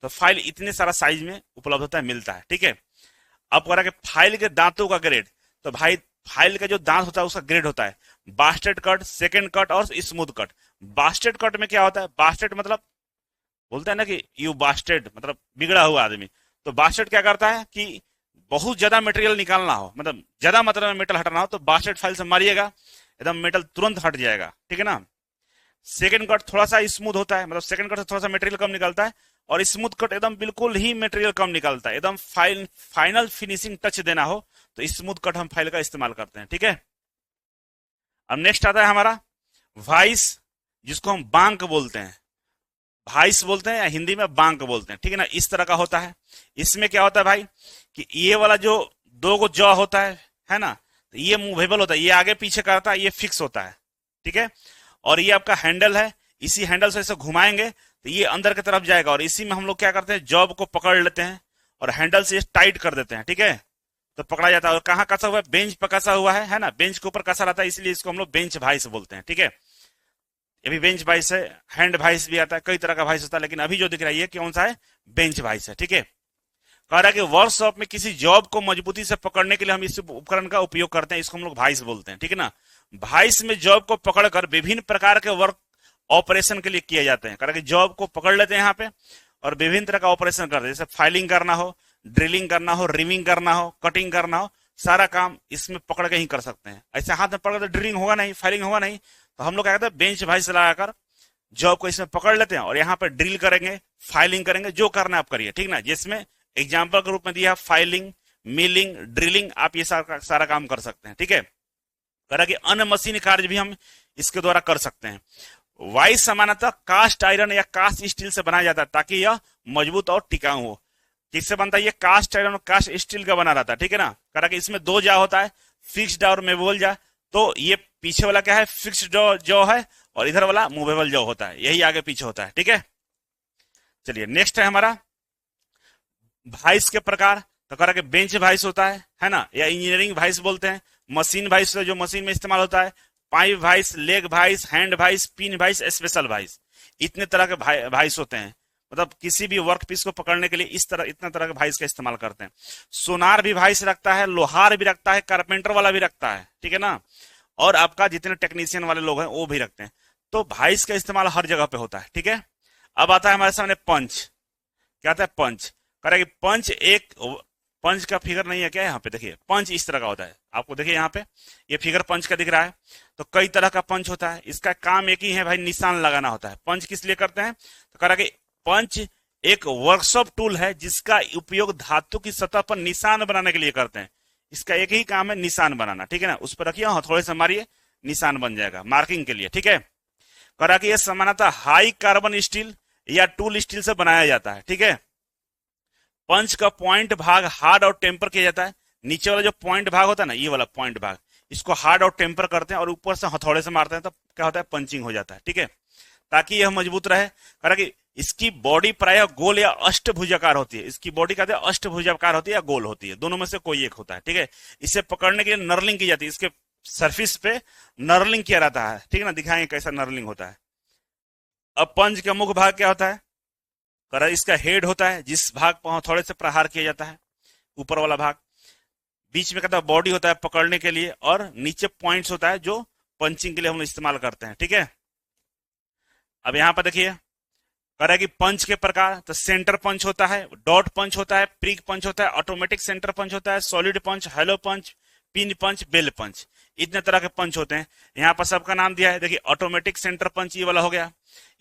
तो फाइल इतने सारा साइज में उपलब्ध होता है, मिलता है, ठीक है। अब कह रहा है कि फाइल के दांतों का ग्रेड। तो भाई फाइल का जो दांत होता है उसका ग्रेड होता है बास्टेड कट, सेकंड कट और स्मूथ कट। बास्टेड कट में क्या होता है, बास्टेड मतलब बोलते हैं ना कि यू बास्टेड मतलब बिगड़ा हुआ आदमी। तो बास्टेड क्या करता है कि बहुत ज्यादा मटेरियल निकालना हो, मतलब ज्यादा मात्रा में मेटल हटाना हो, तो बास्टेड फाइल से मारिएगा, एकदम मेटल तुरंत हट जाएगा, ठीक है ना। सेकंड कट थोड़ा सा स्मूथ होता है, मतलब सेकंड कट से थोड़ा सा मटेरियल कम निकलता है, और स्मूथ कट एकदम बिल्कुल ही मटेरियल कम निकलता है, एकदम फाइनल फिनिशिंग टच देना हो तो स्मूथ कट हम फाइल का इस्तेमाल करते हैं, ठीक है। अब नेक्स्ट आता है हमारा वाइस, जिसको हम बांक बोलते हैं, भाइस बोलते हैं या हिंदी में बांक बोलते हैं, ठीक है ना। इस तरह का होता है। इसमें क्या होता है भाई कि ये वाला जो 2 गो जॉ होता है ना, तो ये मूवेबल होता है, ये आगे पीछे करता है, ये फिक्स होता है, ठीक है। और ये आपका हैंडल है, इसी हैंडल से ऐसे घुमाएंगे तो ये अंदर की तरफ जाएगा, और इसी में हम लोग क्या करते हैं, जॉब को पकड़ लेते हैं और हैंडल से टाइट कर देते हैं, ठीक है। तो पकड़ा जाता है। और कहाँ कसा हुआ है, बेंच पर कसा हुआ है ना, बेंच के ऊपर कसा रहता है, इसलिए इसको हम लोग बेंच भाइस बोलते हैं, ठीक है। ये भी बेंच भाइस है, हैंड भाइस भी आता है, कई तरह का भाइस होता है, लेकिन अभी जो दिख रहा है ये कौन सा है, बेंच भाइस है, ठीक है। कह रहा है कि वर्कशॉप में किसी जॉब को मजबूती से पकड़ने के लिए हम इस उपकरण का उपयोग करते हैं, इसको हम लोग भाइस बोलते हैं, ठीक है ना। भाइस में जॉब को पकड़कर विभिन्न प्रकार के वर्क ऑपरेशन के लिए किए जाते हैं। कारण कि जॉब को पकड़ लेते हैं यहाँ पे और विभिन्न तरह का ऑपरेशन करते हैं, जैसे फाइलिंग करना हो, ड्रिलिंग करना हो, रिविंग करना हो, कटिंग करना हो, सारा काम इसमें पकड़ के ही कर सकते हैं। ऐसे हाथ में पकड़ के ड्रिलिंग होगा नहीं, फाइलिंग होगा नहीं, तो हम लोग क्या कहते हैं बेंच भाइस लगाकर जॉब को इसमें पकड़ लेते हैं और यहाँ पे ड्रिल करेंगे, फाइलिंग करेंगे, जो करना आप करिए, ठीक ना। जिसमें एग्जाम्पल के रूप में दिया फाइलिंग, मिलिंग, ड्रिलिंग, आप ये सारा काम कर सकते हैं, ठीक है। करा कि अन्य मशीन कार्य भी हम इसके द्वारा कर सकते हैं। वाइस सामान्यतः कास्ट आयरन या कास्ट स्टील से बनाया जाता है ताकि यह मजबूत और टिकाऊ हो। किससे बनता है ये? कास्ट आयरन और कास्ट स्टील का बना रहता है, ठीक है ना। करा कि इसमें दो जा होता है, फिक्स्ड और मूवेबल जा। तो ये पीछे वाला क्या है? फिक्स्ड जॉ है और इधर वाला मूवेबल जॉ होता है, यही आगे पीछे होता है, ठीक है। चलिए नेक्स्ट है हमारा भाइस के प्रकार। तो करा कि बेंच भाइस होता है ना, या इंजीनियरिंग भाइस बोलते हैं। मशीन भाइस जो मशीन में इस्तेमाल होता है, pipe vice, leg vice, hand vice, pin vice, special vice, इतने तरह के भाइस होते हैं। मतलब किसी भी वर्क पीस को पकड़ने के लिए इतना तरह के भाइस का इस्तेमाल करते हैं। सोनार भी भाइस रखता है, लोहार भी रखता है, कारपेंटर वाला भी रखता है, ठीक है ना। और आपका जितने टेक्नीशियन वाले लोग हैं वो भी रखते हैं। तो भाइस का इस्तेमाल हर जगह पे होता है, ठीक है। अब आता है हमारे सामने पंच। क्या आता है? पंच। करेगा पंच एक पंच का फिगर नहीं है क्या? यहाँ पे देखिए पंच इस तरह का होता है, आपको देखिए यहाँ पे ये फिगर पंच का दिख रहा है। तो कई तरह का पंच होता है, इसका काम एक ही है भाई, निशान लगाना होता है। पंच किस लिए करते हैं? तो कह रहा कि पंच एक वर्कशॉप टूल है जिसका उपयोग धातु की सतह पर निशान बनाने के लिए करते हैं। इसका एक ही काम है, निशान बनाना, ठीक है ना। उस पर रखिए, हथौड़े से मारिए, निशान बन जाएगा मार्किंग के लिए, ठीक है। कह रहा कि यह सामान्यतः हाई कार्बन स्टील या टूल स्टील से बनाया जाता है, ठीक है। पंच का पॉइंट भाग हार्ड और टेम्पर किया जाता है। नीचे वाला जो पॉइंट भाग होता है ना, ये वाला पॉइंट भाग, इसको हार्ड और टेम्पर करते हैं और ऊपर से हथौड़े से मारते हैं, तो क्या होता है? पंचिंग हो जाता है, ठीक है, ताकि यह मजबूत रहे। कह कि इसकी बॉडी प्रायः गोल या अष्टभुजाकार होती है। इसकी बॉडी कहते हैं अष्टभुजाकार होती है या गोल होती है, दोनों में से कोई एक होता है, ठीक है। इसे पकड़ने के लिए नर्लिंग की जाती है, इसके सरफेस पे नर्लिंग किया रहता है, ठीक है ना। दिखाएंगे कैसा नर्लिंग होता है। अब पंच का मुख्य भाग क्या होता है? करा इसका हेड होता है, जिस भाग पर हथौड़े से प्रहार किया जाता है, ऊपर वाला भाग। बीच में कहता है बॉडी होता है पकड़ने के लिए, और नीचे पॉइंट्स होता है जो पंचिंग के लिए हम इस्तेमाल करते हैं, ठीक है। अब यहां पर देखिए करें कि पंच के प्रकार, तो सेंटर पंच होता है, डॉट पंच होता है, प्रिक पंच होता है, ऑटोमेटिक सेंटर पंच होता है, सॉलिड पंच, हेलो पंच, पिन पंच, बेल पंच, इतने तरह के पंच होते हैं। यहाँ पर सबका नाम दिया है, देखिए ऑटोमेटिक सेंटर पंच ये वाला हो गया,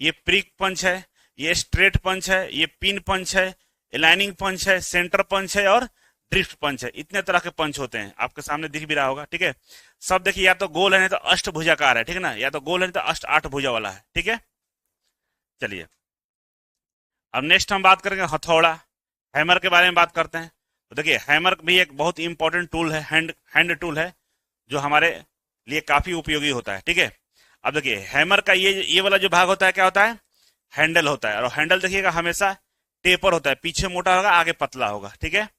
ये प्रिक पंच है, ये स्ट्रेट पंच है, ये पिन पंच है, अलाइनिंग पंच है, सेंटर पंच है और ड्रिफ्ट पंच है। इतने तरह के पंच होते हैं, आपके सामने दिख भी रहा होगा, ठीक है। सब देखिए या तो गोल है नहीं तो अष्टभुजाकार है, ठीक है ना, या तो गोल है नहीं तो अष्ट आठ भुजा वाला है, ठीक है। चलिए अब नेक्स्ट हम बात करेंगे हथौड़ा, हैमर के बारे में बात करते हैं। तो देखिए हैमर भी एक बहुत ही इंपॉर्टेंट टूल है, हैंड टूल है, जो हमारे लिए काफी उपयोगी होता है, ठीक है। अब देखिए हैमर का ये वाला जो भाग होता है क्या होता है? हैंडल होता है, और हैंडल देखिएगा हमेशा टेपर होता है, पीछे मोटा होगा आगे पतला होगा, ठीक है।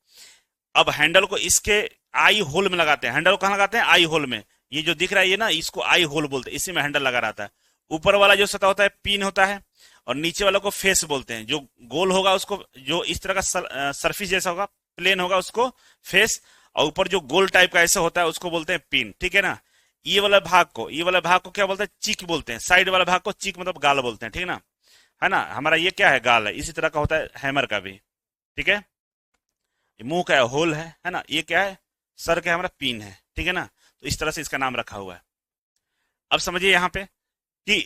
अब हैंडल को इसके आई होल में लगाते हैं। हैंडल कहाँ लगाते हैं? आई होल में। ये जो दिख रहा है ये ना, इसको आई होल बोलते हैं, इसी में हैंडल लगा रहता है। ऊपर वाला जो सतह होता है पिन होता है, और नीचे वाला को फेस बोलते हैं। जो गोल होगा उसको, जो इस तरह का सरफेस जैसा होगा, प्लेन होगा, उसको फेस, और ऊपर जो गोल टाइप का ऐसा होता है उसको बोलते हैं पिन, ठीक है ना। ये वाला भाग को क्या बोलते हैं? चिक बोलते हैं। साइड वाला भाग को चिक मतलब गाल बोलते हैं, ठीक है ना, है ना। हमारा ये क्या है? गाल है। इसी तरह का होता है हैमर का भी, ठीक है। मुंह का होल है ना। ये क्या है? सर का हमारा पिन है, ठीक है ना। तो इस तरह से इसका नाम रखा हुआ है। अब समझिए यहाँ पे कि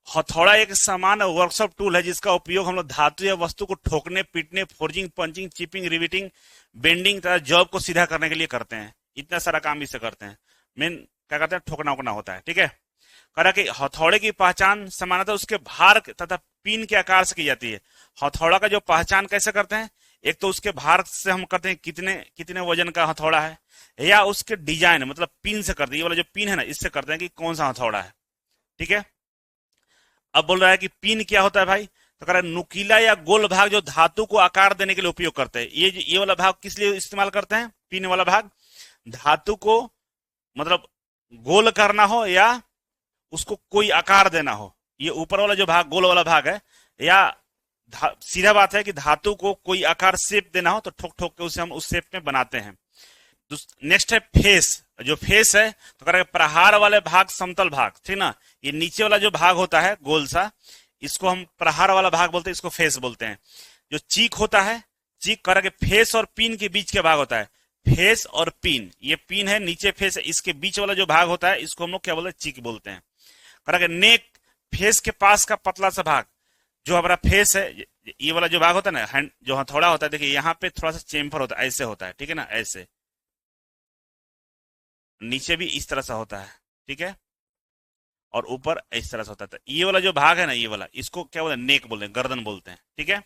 हथौड़ा एक समान वर्कशॉप टूल है जिसका उपयोग हम लोग धातु या वस्तु को ठोकने, पीटने, forging, punching, chipping, riveting, bending तथा जॉब को सीधा करने के लिए करते हैं। इतना सारा काम इससे करते हैं। मेन क्या करते हैं? ठोकना उकना होता है, ठीक है। कहा कि हथौड़े की पहचान सामान्यतः उसके भार तथा पिन के आकार से की जाती है। हथौड़ा का जो पहचान कैसे करते हैं? एक तो उसके भार से हम करते हैं कितने वजन का हथौड़ा है, या उसके डिजाइन मतलब पिन से करते हैं। ये वाला जो पिन है ना, इससे करते हैं कि कौन सा हथौड़ा है, ठीक है। अब बोल रहा है कि पिन क्या होता है भाई? तो कह रहा है नुकीला या गोल भाग जो धातु को आकार देने के लिए उपयोग करते हैं। ये वाला भाग किस लिए इस्तेमाल करते हैं? पिन वाला भाग धातु को मतलब गोल करना हो या उसको कोई आकार देना हो। ये ऊपर वाला जो भाग गोल वाला भाग है, या सीधा बात है कि धातु को कोई आकार शेप देना हो तो ठोक ठोक के उसे हम उस शेप में बनाते हैं। नेक्स्ट है फेस। जो फेस है तो करेंगे प्रहार वाले भाग, समतल भाग, ठीक ना। ये नीचे वाला जो भाग होता है गोल सा, इसको हम प्रहार वाला भाग बोलते हैं, इसको फेस बोलते हैं। जो चीक होता है, चीक करेंगे फेस और पिन के बीच के भाग होता है, फेस और पिन। ये पिन है, नीचे फेस है, इसके बीच वाला जो भाग होता है इसको हम लोग क्या बोलते हैं, चीक बोलते हैं। करेंगे नेक, फेस के पास का पतला सा भाग, जो हमारा फेस है, ये वाला जो भाग होता है ना, हैंड जो हथौड़ा होता है, देखिए यहाँ पे थोड़ा सा चेम्फर होता है, ऐसे होता है, ठीक है ना, ऐसे। नीचे भी इस तरह से होता है, ठीक है, और ऊपर इस तरह से होता है। तो ये वाला जो भाग है ना, ये वाला, इसको क्या बोलते हैं, नेक बोलते हैं, गर्दन बोलते हैं, ठीक है।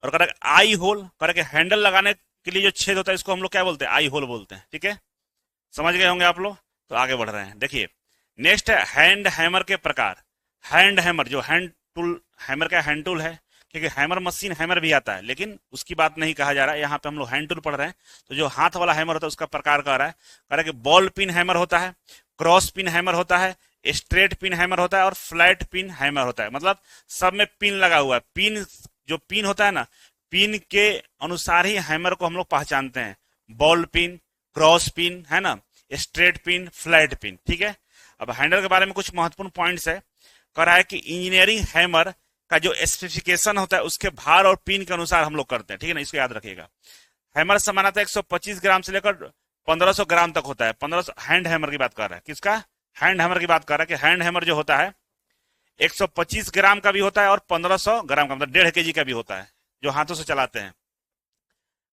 और correct eye hole, correct handle लगाने के लिए जो छेद होता है इसको हम लोग क्या बोलते हैं, आई होल बोलते हैं, ठीक है। समझ गए होंगे आप लोग। तो आगे बढ़ रहे हैं, देखिए नेक्स्ट है हैंड हैमर के प्रकार। हैंड हैमर, जो हैंड टूल, हैमर का हैंड टूल है, क्योंकि हैमर मशीन हैमर भी आता है, लेकिन उसकी बात नहीं कहा जा रहा है, यहाँ पे हम लोग हैंड टूल पढ़ रहे हैं। तो जो हाथ वाला हैमर होता है उसका प्रकार कह रहा है, कह रहा है कि बॉल पिन हैमर होता है, क्रॉस पिन हैमर होता है, स्ट्रेट पिन हैमर होता है और फ्लैट पिन हैमर होता है। मतलब सब में पिन लगा हुआ है। पिन, जो पिन होता है ना, पिन के अनुसार ही हैमर को हम लोग पहचानते हैं। बॉल पिन, क्रॉस पिन, है ना, स्ट्रेट पिन, फ्लैट पिन, ठीक है। अब हैंडल के बारे में कुछ महत्वपूर्ण पॉइंट्स है। कह रहा है कि इंजीनियरिंग हैमर का जो स्पेसिफिकेशन होता है उसके भार और पिन के अनुसार हम लोग करते हैं, ठीक है ना, इसको याद रखिएगा। हैमर सामान्यतः 125 ग्राम से लेकर 1500 ग्राम तक होता है। 1500 हैंड हैमर की बात कर रहा है, किसका, हैंड हैमर की बात कर रहा है कि हैंड हैमर जो होता है 125 ग्राम का भी होता है और 1500 ग्राम का, मतलब 1.5 kg का भी होता है, जो हाथों से चलाते हैं।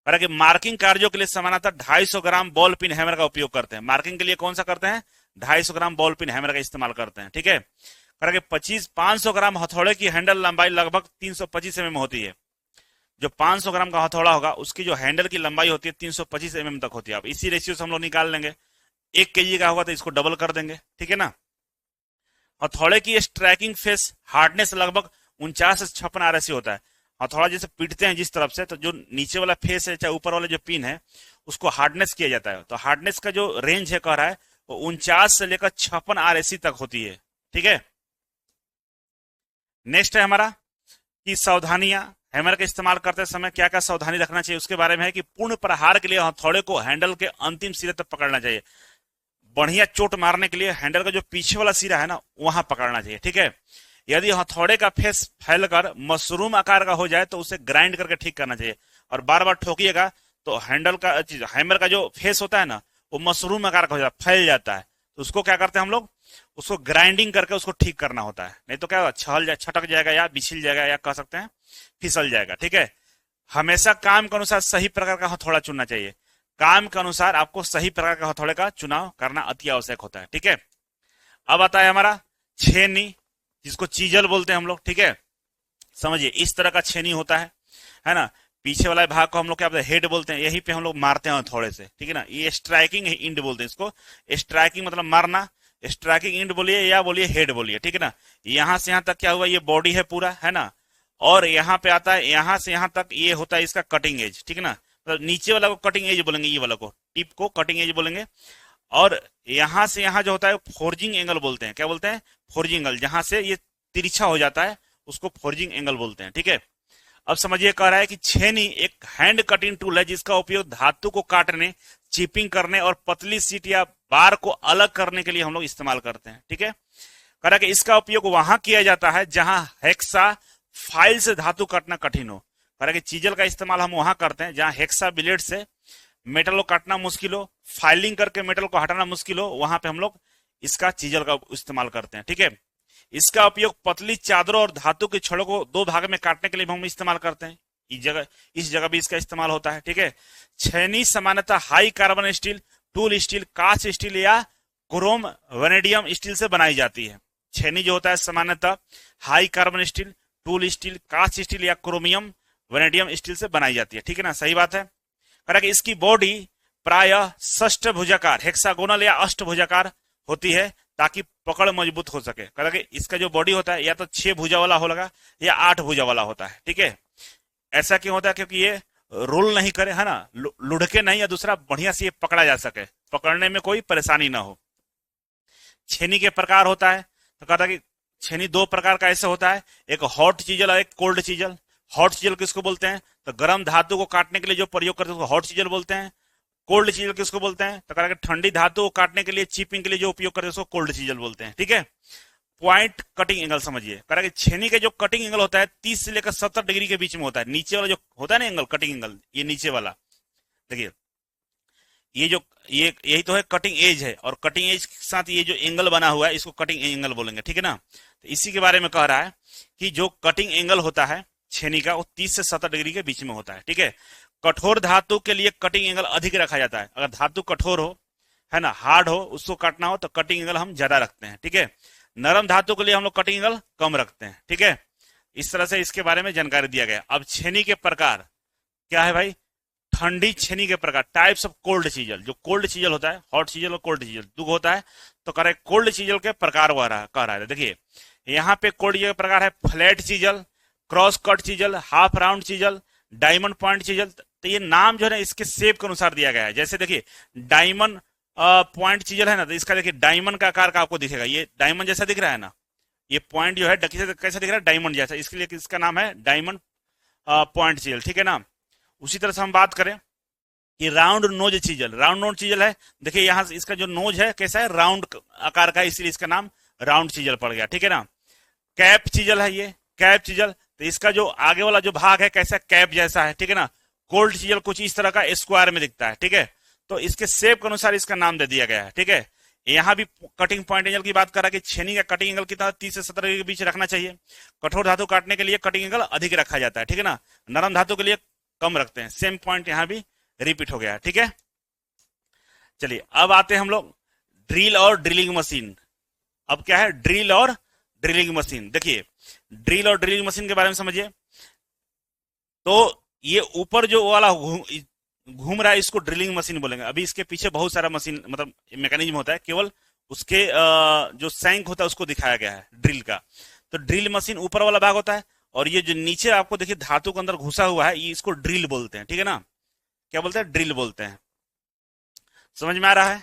कह कि मार्किंग कार्यों के लिए सामान्यतः 250 ग्राम बॉल पिन हैमर का उपयोग करते हैं। मार्किंग के लिए कौन सा करते हैं, 250 ग्राम बॉल पिन हैमर का इस्तेमाल करते हैं, ठीक है। कह कि 500 ग्राम हथौड़े की हैंडल लंबाई लगभग 325 mm होती है। जो 500 ग्राम का हथौड़ा होगा उसकी जो हैंडल की लंबाई होती है 325 mm तक होती है। अब इसी रेशियो से हम लोग निकाल लेंगे। 1 kg का होगा तो इसको डबल कर देंगे, ठीक है ना। हथौड़े की स्ट्राइकिंग फेस हार्डनेस लगभग 49 से 56 RSC होता है। हथौड़ा जैसे पीटते हैं जिस तरफ से, तो जो नीचे वाला फेस है, चाहे ऊपर वाला जो पिन है, उसको हार्डनेस किया जाता है। तो हार्डनेस का जो रेंज है कह रहा है वो 49 से लेकर 56 RSC तक होती है, ठीक है। नेक्स्ट है हमारा कि सावधानियां, हैमर का इस्तेमाल करते समय क्या क्या सावधानी रखना चाहिए उसके बारे में है कि पूर्ण प्रहार के लिए हथौड़े को हैंडल के अंतिम सिरे तक पकड़ना चाहिए। बढ़िया चोट मारने के लिए हैंडल का जो पीछे वाला सिरा है ना, वहां पकड़ना चाहिए, ठीक है। यदि हथौड़े का फेस फैलकर मशरूम आकार का हो जाए तो उसे ग्राइंड करके ठीक करना चाहिए। और बार बार ठोकिएगा तो हैंडल का, हैमर का जो फेस होता है ना, वो मशरूम आकार का हो जाता है, फैल जाता है। तो उसको क्या करते हैं हम लोग, उसको ग्राइंडिंग करके उसको ठीक करना होता है, नहीं तो क्या छटक जाएगा या बिछिल जाएगा या कह सकते हैं फिसल जाएगा, ठीक है। हमेशा काम के अनुसार सही प्रकार का हथौड़ा चुनना चाहिए। काम के अनुसार आपको सही प्रकार का हथौड़े का चुनाव करना अति आवश्यक होता है, ठीक है। अब आता है हमारा छेनी, जिसको चीजल बोलते हैं हम लोग, ठीक है। समझिए इस तरह का छेनी होता है ना। पीछे वाला भाग को हम लोग क्या बोलते हैं, हेड बोलते हैं। यहीं पे हम लोग मारते हैं हथौड़े से, ठीक है ना। ये स्ट्राइकिंग इंड बोलते हैं इसको। स्ट्राइकिंग मतलब मारना, स्ट्राइकिंग इंड बोलिए या बोलिए हेड बोलिए, ठीक है ना। यहां से यहां तक क्या हुआ, ये बॉडी है पूरा, है ना। और यहाँ पे आता है, यहां से यहां तक ये होता है इसका कटिंग एज, ठीक है ना। मतलब नीचे वाला को कटिंग एज बोलेंगे, ये वाला को टिप को कटिंग एज बोलेंगे। और यहां से यहां जो होता है फोर्जिंग एंगल बोलते हैं। क्या बोलते हैं, फोर्जिंग एंगल। जहां से ये तिरछा हो जाता है उसको फोर्जिंग एंगल बोलते हैं, ठीक है। अब समझिए कह रहा है कि छेनी एक हैंड कटिंग टूल है जिसका उपयोग धातु को काटने, चिपिंग करने और पतली सीट या बार को अलग करने के लिए हम लोग इस्तेमाल करते हैं, ठीक है। कह रहा है कि इसका उपयोग वहां किया जाता है जहां हेक्सा फाइल से धातु काटना कठिन हो। कह रहा है कि चीजल का इस्तेमाल हम वहां करते हैं जहां हेक्सा ब्लेड से मेटल को काटना मुश्किल हो, फाइलिंग करके मेटल को हटाना मुश्किल हो, वहां पे हम लोग इसका चीजल का इस्तेमाल करते हैं, ठीक है। इसका उपयोग पतली चादरों और धातु के छड़ों को 2 भाग में काटने के लिए हम इस्तेमाल करते हैं। इस जगह भी इसका इस्तेमाल होता है, ठीक है। छेनी सामान्यतः high carbon steel, tool steel, cast steel या क्रोम वेनेडियम स्टील से बनाई जाती है। छेनी जो होता है सामान्यतः high carbon steel, tool steel, cast steel या क्रोमियम वेनेडियम स्टील से बनाई जाती है, ठीक है ना, सही बात है। कह कि इसकी बॉडी प्रायः षष्ठभुजाकार, हेक्सागोनल या अष्टभुजाकार होती है ताकि पकड़ मजबूत हो सके। कह कि इसका जो बॉडी होता है या तो 6 भुजा वाला होगा या 8 भुजा वाला होता है, ठीक है। ऐसा क्यों होता है, क्योंकि ये रोल नहीं करे, है ना, लुढ़के नहीं, या दूसरा बढ़िया से ये पकड़ा जा सके, पकड़ने में कोई परेशानी ना हो। छेनी के प्रकार होता है तो कहता है कि छेनी 2 प्रकार का ऐसे होता है, एक हॉट चीजल और एक कोल्ड चीजल। हॉट चीजल किसको बोलते हैं, तो गर्म धातु को काटने के लिए जो प्रयोग करते हैं उसको हॉट चीजल बोलते हैं। कोल्ड चीजल किसको बोलते हैं? तो कह रहा है कि ठंडी धातु को काटने के लिए, चिपिंग के लिए जो उपयोग करते हैं उसको कोल्ड चीजल बोलते हैं। ठीक है, पॉइंट कटिंग एंगल समझिए, कह रहा है कि छेनी का जो कटिंग एंगल होता है 30 से लेकर 70 डिग्री के बीच में होता है। नीचे वाला जो होता है ना एंगल, कटिंग एंगल, ये नीचे वाला देखिए, ये जो ये यही तो है कटिंग एज है, और कटिंग एज के साथ ये जो एंगल बना हुआ है इसको कटिंग एंगल बोलेंगे। ठीक है ना, तो इसी के बारे में कह रहा है कि जो कटिंग एंगल होता है छेनी का वो 30 से 70 डिग्री के बीच में होता है। ठीक है, कठोर धातु के लिए कटिंग एंगल अधिक रखा जाता है। अगर धातु कठोर हो, है ना, हार्ड हो, उसको काटना हो तो कटिंग एंगल हम ज्यादा रखते हैं। ठीक है, नरम धातु के लिए हम लोग कटिंग एंगल कम रखते हैं। ठीक है, इस तरह से इसके बारे में जानकारी दिया गया। अब छेनी के प्रकार क्या है भाई? ठंडी छेनी के प्रकार, टाइप्स ऑफ कोल्ड चीजल। जो कोल्ड चीजल होता है, हॉट चीजल और कोल्ड चीजल दो होता है, तो कह रहा है कोल्ड चीजल के प्रकार कह रहा है। देखिए यहाँ पे कोल्ड चीजल के प्रकार है flat chisel, cross cut chisel, half round chisel, diamond point chisel. तो ये नाम जो है ना इसके शेप के अनुसार दिया गया है। जैसे देखिए डायमंड पॉइंट चीजल है ना, तो इसका देखिए डायमंड का आकार का आपको दिखेगा, ये डायमंड जैसा दिख रहा है ना, ये पॉइंट जो है कैसा दिख रहा है? डायमंड जैसा, इसके लिए इसका नाम है डायमंड पॉइंट चीजल। ठीक है ना, उसी तरह से हम बात करें कि round nose chisel, round nose chisel है, देखिए यहाँ इसका जो नोज है कैसा है? राउंड आकार का है, इसलिए इसका नाम राउंड चीजल पड़ गया। ठीक है ना, कैप चीजल है ये, कैप चीजल, तो इसका जो आगे वाला जो भाग है कैसा? कैप जैसा है। ठीक है ना, कोल्ड चीजल कुछ इस तरह का स्क्वायर में दिखता है। ठीक है, तो इसके शेप के अनुसार इसका नाम दे दिया गया है। ठीक है, यहाँ भी कटिंग पॉइंट एंगल की बात करा कि छेनी का कटिंग एंगल कितना 30 से 70 के बीच रखना चाहिए। कठोर धातु काटने के लिए कटिंग एंगल अधिक रखा जाता है। ठीक है ना, नरम धातु के लिए कम रखते हैं। सेम पॉइंट यहाँ भी रिपीट हो गया। ठीक है, चलिए अब आते हैं हम लोग ड्रिल और ड्रिलिंग मशीन। अब क्या है? ड्रिल और ड्रिलिंग मशीन। देखिए ड्रिल और ड्रिलिंग मशीन के बारे में समझिए। तो ये ऊपर जो वाला घूम रहा है इसको ड्रिलिंग मशीन बोलेंगे। अभी इसके पीछे बहुत सारा मशीन मतलब मैकेनिज्म होता है, केवल उसके जो सैंक होता है उसको दिखाया गया है ड्रिल का। तो ड्रिल मशीन ऊपर वाला भाग होता है, और ये जो नीचे आपको देखिए धातु के अंदर घुसा हुआ है, ये इसको ड्रिल बोलते हैं। ठीक है ना, क्या बोलते हैं? ड्रिल बोलते हैं। समझ में आ रहा है?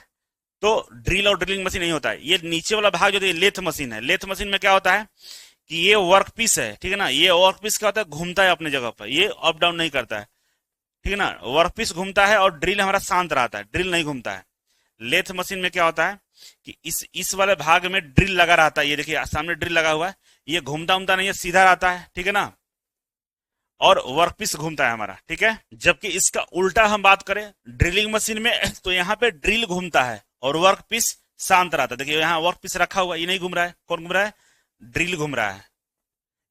तो ड्रिल और ड्रिलिंग मशीन नहीं होता है। ये नीचे वाला भाग जो लेथ मशीन है, लेथ मशीन में क्या होता है कि ये वर्क पीस है। ठीक है ना, ये वर्क पीस क्या होता है? घूमता है अपने जगह पर, ये अप डाउन नहीं करता है। ठीक है ना, वर्क पीस घूमता है और ड्रिल हमारा शांत रहता है, ड्रिल नहीं घूमता है। लेथ मशीन में क्या होता है कि इस वाले भाग में ड्रिल लगा रहता है। ये देखिए सामने ड्रिल लगा हुआ है, ये घूमता घूमता नहीं है, सीधा रहता है। ठीक है ना, और वर्कपीस घूमता है हमारा। ठीक है, जबकि इसका उल्टा हम बात करें ड्रिलिंग मशीन में, तो यहाँ पे ड्रिल घूमता है और वर्कपीस शांत रहता है। देखिए यहाँ वर्कपीस रखा हुआ, ये नहीं घूम रहा है। कौन घूम रहा है? ड्रिल घूम रहा है।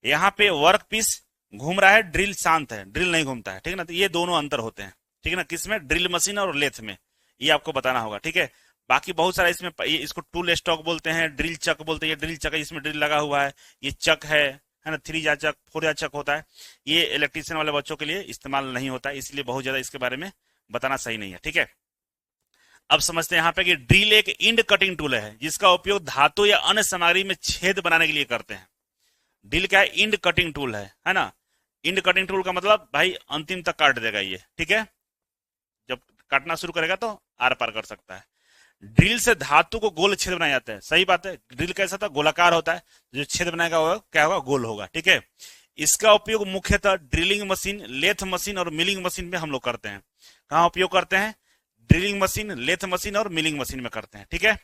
यहाँ पे वर्कपीस घूम रहा है, ड्रिल शांत है, ड्रिल नहीं घूमता है। ठीक है ना, तो ये दोनों अंतर होते हैं। ठीक है ना, किसमें? ड्रिल मशीन और लेथ में, ये आपको बताना होगा। ठीक है, बाकी बहुत सारा इसमें इसको टूल स्टॉक बोलते हैं, ड्रिल चक बोलते हैं। ये ड्रिल चक है, इसमें ड्रिल लगा हुआ है। ये चक है ना, 3 जा चक, 4 जा चक होता है। ये इलेक्ट्रिशियन वाले बच्चों के लिए इस्तेमाल नहीं होता है, इसलिए बहुत ज्यादा इसके बारे में बताना सही नहीं है। ठीक है, अब समझते हैं यहाँ पे कि ड्रिल एक इंड कटिंग टूल है जिसका उपयोग धातु या अन्य सामग्री में छेद बनाने के लिए करते हैं। ड्रिल क्या है? इंड कटिंग टूल है ना। इंड कटिंग टूल का मतलब भाई अंतिम तक काट देगा ये। ठीक है, जब काटना शुरू करेगा तो आर पार कर सकता है। ड्रिल से धातु को गोल छेद बनाया जाता है। सही बात है, ड्रिल कैसा था? गोलाकार होता है, जो छेद बनाएगा वो क्या होगा? गोल होगा। ठीक है, इसका उपयोग मुख्यतः ड्रिलिंग मशीन, लेथ मशीन और मिलिंग मशीन में हम लोग करते हैं। कहाँ उपयोग करते हैं? ड्रिलिंग मशीन, लेथ मशीन और मिलिंग मशीन में करते हैं। ठीक है,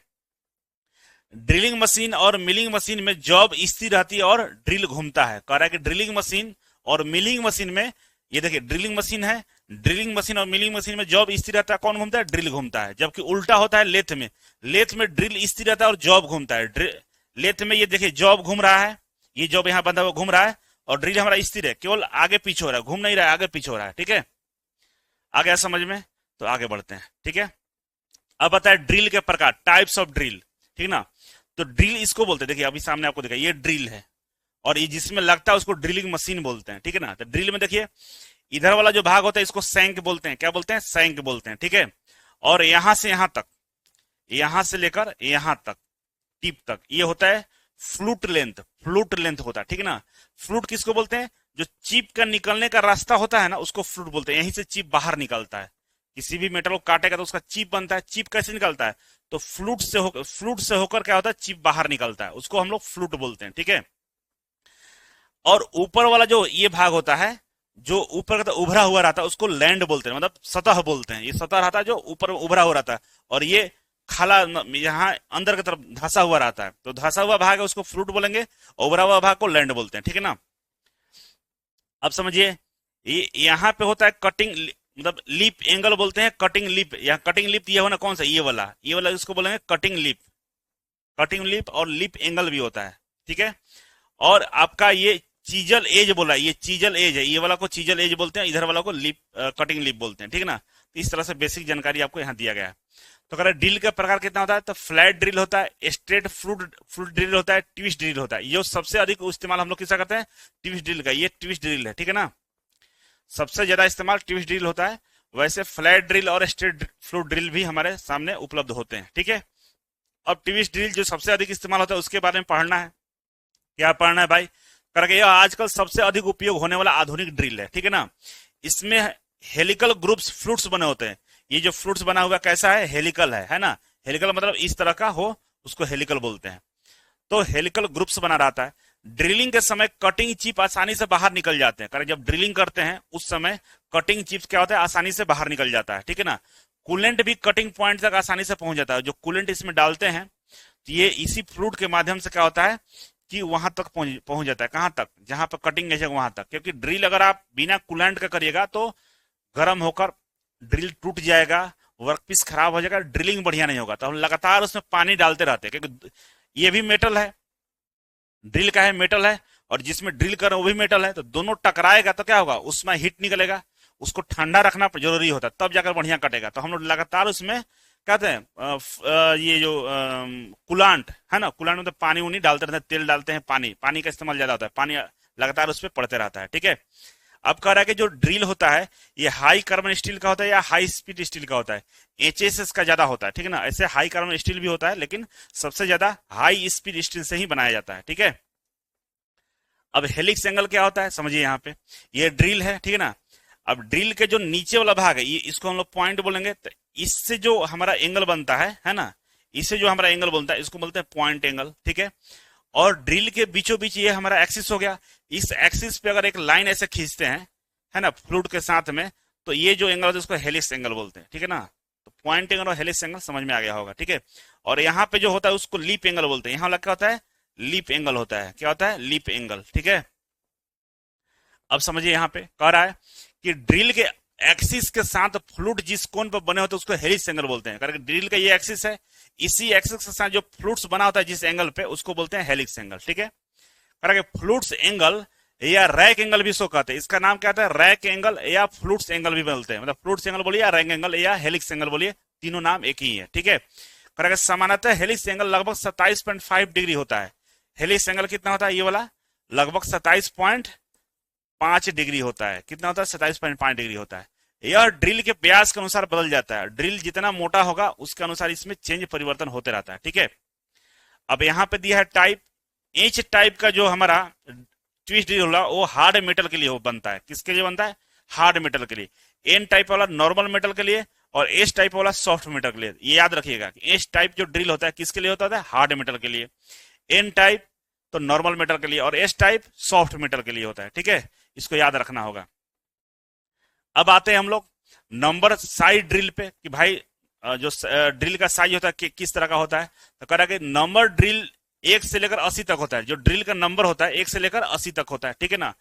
ड्रिलिंग मशीन और मिलिंग मशीन में जॉब स्थिर रहती है और ड्रिल घूमता है। कह रहा है कि ड्रिलिंग मशीन और मिलिंग मशीन में, ये देखिए ड्रिलिंग मशीन है, ड्रिलिंग मशीन और मिलिंग मशीन में जॉब स्थिर रहता है, कौन घूमता है? ड्रिल घूमता है। जबकि उल्टा होता है लेथ में, लेथ में ड्रिल स्थिर रहता है और जॉब घूमता है। लेथ में ये देखिए जॉब घूम रहा है, ये जॉब यहाँ बंधा हुआ घूम रहा है, और ड्रिल हमारा स्थिर है, केवल आगे पीछे हो रहा है, घूम नहीं रहा है, आगे पीछे हो रहा है। ठीक है, आ गया समझ में? तो आगे बढ़ते हैं। ठीक है, अब आता है ड्रिल के प्रकार, टाइप्स ऑफ ड्रिल। ठीक ना, तो ड्रिल इसको बोलते हैं, देखिए अभी सामने आपको देखा ये ड्रिल है, और ये जिसमें लगता है उसको ड्रिलिंग मशीन बोलते हैं। ठीक है ना, तो ड्रिल में देखिए इधर वाला जो भाग होता है इसको सैंक बोलते हैं। क्या बोलते हैं? सैंक बोलते हैं। ठीक है, और यहां से यहां तक, यहां से लेकर यहां तक, टिप तक, ये होता है फ्लूट लेंथ। फ्लूट लेंथ होता है। ठीक है ना, फ्लूट किसको बोलते हैं? जो चिप का निकलने का रास्ता होता है ना उसको फ्लूट बोलते हैं। यहीं से चिप बाहर निकलता है, किसी भी मेटल को काटेगा तो उसका चिप बनता है। चिप कैसे निकलता है? तो फ्लूट से होकर क्या होता है? चिप बाहर निकलता है, उसको हम लोग फ्लूट बोलते हैं। ठीक है, और ऊपर वाला जो ये भाग होता है जो ऊपर का उभरा हुआ रहता है उसको लैंड बोलते हैं, मतलब सतह बोलते हैं। ये सतह रहता है जो ऊपर उभरा हुआ रहता है, और ये खाला यहाँ अंदर की तरफ धंसा हुआ रहता है, तो धंसा हुआ भाग है उसको फ्रूट बोलेंगे, उभरा हुआ भाग को लैंड बोलते हैं, ठीक है ना। अब समझिए, ये यहाँ पे होता है कटिंग, मतलब लिप एंगल बोलते हैं, कटिंग लिप। यहाँ कटिंग लिप ये हो ना, कौन सा, ये वाला इसको बोलेंगे कटिंग लिप। कटिंग लिप और लिप एंगल भी होता है, ठीक है। और आपका ये चीजल एज बोला, ये चीजल एज है, ये वाला को चीजल एज बोलते हैं, इधर वाला को लिप, कटिंग लिप बोलते हैं, ठीक है ना। तो इस तरह से बेसिक जानकारी आपको यहाँ दिया गया है। तो कह ड्रिल का प्रकार कितना होता है, तो फ्लैट ड्रिल होता है, स्ट्रेट फ्रूट फ्रूट ड्रिल होता है, ट्विस्ट ड्रिल होता है। ये सबसे अधिक इस्तेमाल हम लोग किसका करते हैं, ट्विस्ट ड्रिल का। ये ट्विस्ट ड्रिल है, ठीक है ना, सबसे ज्यादा इस्तेमाल ट्विस्ट ड्रिल होता है। वैसे फ्लैट ड्रिल और स्ट्रेट फ्रूट ड्रिल भी हमारे सामने उपलब्ध होते हैं, ठीक है। अब ट्विस्ट ड्रिल जो सबसे अधिक इस्तेमाल होता है उसके बारे में पढ़ना है। क्या पढ़ना है भाई, करके यह आजकल सबसे अधिक उपयोग होने वाला आधुनिक ड्रिल है, ठीक है ना। इसमें हेलिकल ग्रुप्स फ्लूट्स बने होते हैं। ये जो फ्लूट्स बना हुआ कैसा है, हेलिकल है ना। हेलिकल मतलब इस तरह का हो, उसको हेलिकल बोलते हैं। तो हेलिकल ग्रुप्स बना रहता है। ड्रिलिंग के समय कटिंग चिप आसानी से बाहर निकल जाते हैं, कारण जब ड्रिलिंग करते हैं उस समय कटिंग चिप्स क्या होता है, आसानी से बाहर निकल जाता है, ठीक है ना। कूलेंट भी कटिंग पॉइंट तक आसानी से पहुंच जाता है। जो कूलेंट इसमें डालते हैं तो ये इसी फ्लूट के माध्यम से क्या होता है कि वहां तक पहुंच जाता है, कहां तक, जहां पर कटिंग है वहां तक। क्योंकि ड्रिल अगर आप बिना कूलेंट का करिएगा तो गर्म होकर ड्रिल टूट जाएगा, वर्कपीस खराब हो जाएगा, ड्रिलिंग बढ़िया नहीं होगा। तो हम लगातार उसमें पानी डालते रहते हैं, क्योंकि ये भी मेटल है, ड्रिल का है, मेटल है, और जिसमें ड्रिल कर रहे हैं वो भी मेटल है, तो दोनों टकराएगा तो क्या होगा, उसमें हीट निकलेगा। उसको ठंडा रखना जरूरी होता है, तब जाकर बढ़िया कटेगा। तो हम लोग लगातार उसमें कहते हैं ये जो कुलांट है ना, कुलांट मतलब पानी उनी डालते रहते हैं, तेल डालते हैं, पानी पानी का इस्तेमाल ज्यादा होता है, पानी लगातार उस पर पड़ते रहता है, ठीक है। अब कह रहा है कि जो ड्रिल होता है ये हाई कार्बन स्टील का होता है या हाई स्पीड स्टील का होता है। एचएसएस का ज्यादा होता है, ठीक है ना। ऐसे हाई कार्बन स्टील भी होता है, लेकिन सबसे ज्यादा हाई स्पीड स्टील से ही बनाया जाता है, ठीक है। अब हेलिक्स एंगल क्या होता है समझिए, यहाँ पे ये ड्रिल है, ठीक है ना। अब ड्रिल के जो नीचे वाला भाग है, ये इसको हम लोग पॉइंट बोलेंगे। तो इससे जो हमारा एंगल बनता है ना, इससे जो हमारा एंगल बनता है इसको बोलते हैं पॉइंट एंगल, ठीक है। और ड्रिल के बीचों बीच ये हमारा एक्सिस हो गया। इस एक्सिस पे अगर एक लाइन ऐसे खींचते हैं है ना, फ्लूट के साथ में, तो ये जो एंगल होता है उसको हेलिक्स एंगल बोलते हैं, ठीक है ना। तो पॉइंट एंगल और हेलिक्स एंगल समझ में आ गया होगा, ठीक है। और यहाँ पे जो होता है उसको लीप एंगल बोलते हैं। यहाँ वाला क्या होता है, लीप एंगल होता है। क्या होता है, लीप एंगल, ठीक है। अब समझिए यहाँ पे कह रहा है कि ड्रिल के एक्सिस के साथ फ्लूट जिस कोण पर बने होते हैं उसको हेलिक्स एंगल बोलते हैं। कारण ड्रिल का ये एक्सिस है, इसी एक्सिस के साथ जो फ्लूट्स बना होता है जिस एंगल पे, उसको बोलते हैं हेलिक्स एंगल, ठीक है। कारण फ्लूट्स एंगल या रैक एंगल भी सो कहते हैं। इसका नाम क्या होता है, रैक एंगल या फ्लूट्स एंगल भी बोलते हैं। मतलब फ्लूट्स एंगल बोलिए या रैक एंगल या हेलिक्स एंगल बोलिए, तीनों नाम एक ही है, ठीक है। कारण सामान्यतः हेलिक्स एंगल लगभग 27.5 डिग्री होता है। हेलिक्स एंगल कितना होता है, ये वाला लगभग 27.5 डिग्री होता है। कितना होता है, 27.5 डिग्री होता है। यह ड्रिल के व्यास के अनुसार बदल जाता है। ड्रिल जितना मोटा होगा उसके अनुसार इसमें चेंज परिवर्तन होते रहता है, ठीक है। अब यहाँ पे दिया है टाइप। एच टाइप का जो हमारा ट्विस्ट ड्रिल होला वो हार्ड मेटल के लिए वो बनता है। किसके लिए बनता है, हार्ड मेटल के लिए। एन टाइप वाला नॉर्मल मेटल के लिए, और एस टाइप वाला सॉफ्ट मेटल के लिए। ये याद रखिएगा कि एस टाइप जो ड्रिल होता है किसके लिए होता है, हार्ड मेटल के लिए। एन टाइप तो नॉर्मल मेटल के लिए, और एस टाइप सॉफ्ट मेटल के लिए होता है, ठीक है। इसको याद रखना होगा। अब आते हैं हम लोग नंबर साइज ड्रिल पे कि भाई जो ड्रिल का साइज होता है किस तरह का होता है। तो कह रहा है कि नंबर ड्रिल 1 से लेकर 80 तक होता है। जो ड्रिल का नंबर होता है 1 से लेकर 80 तक होता है, ठीक है ना।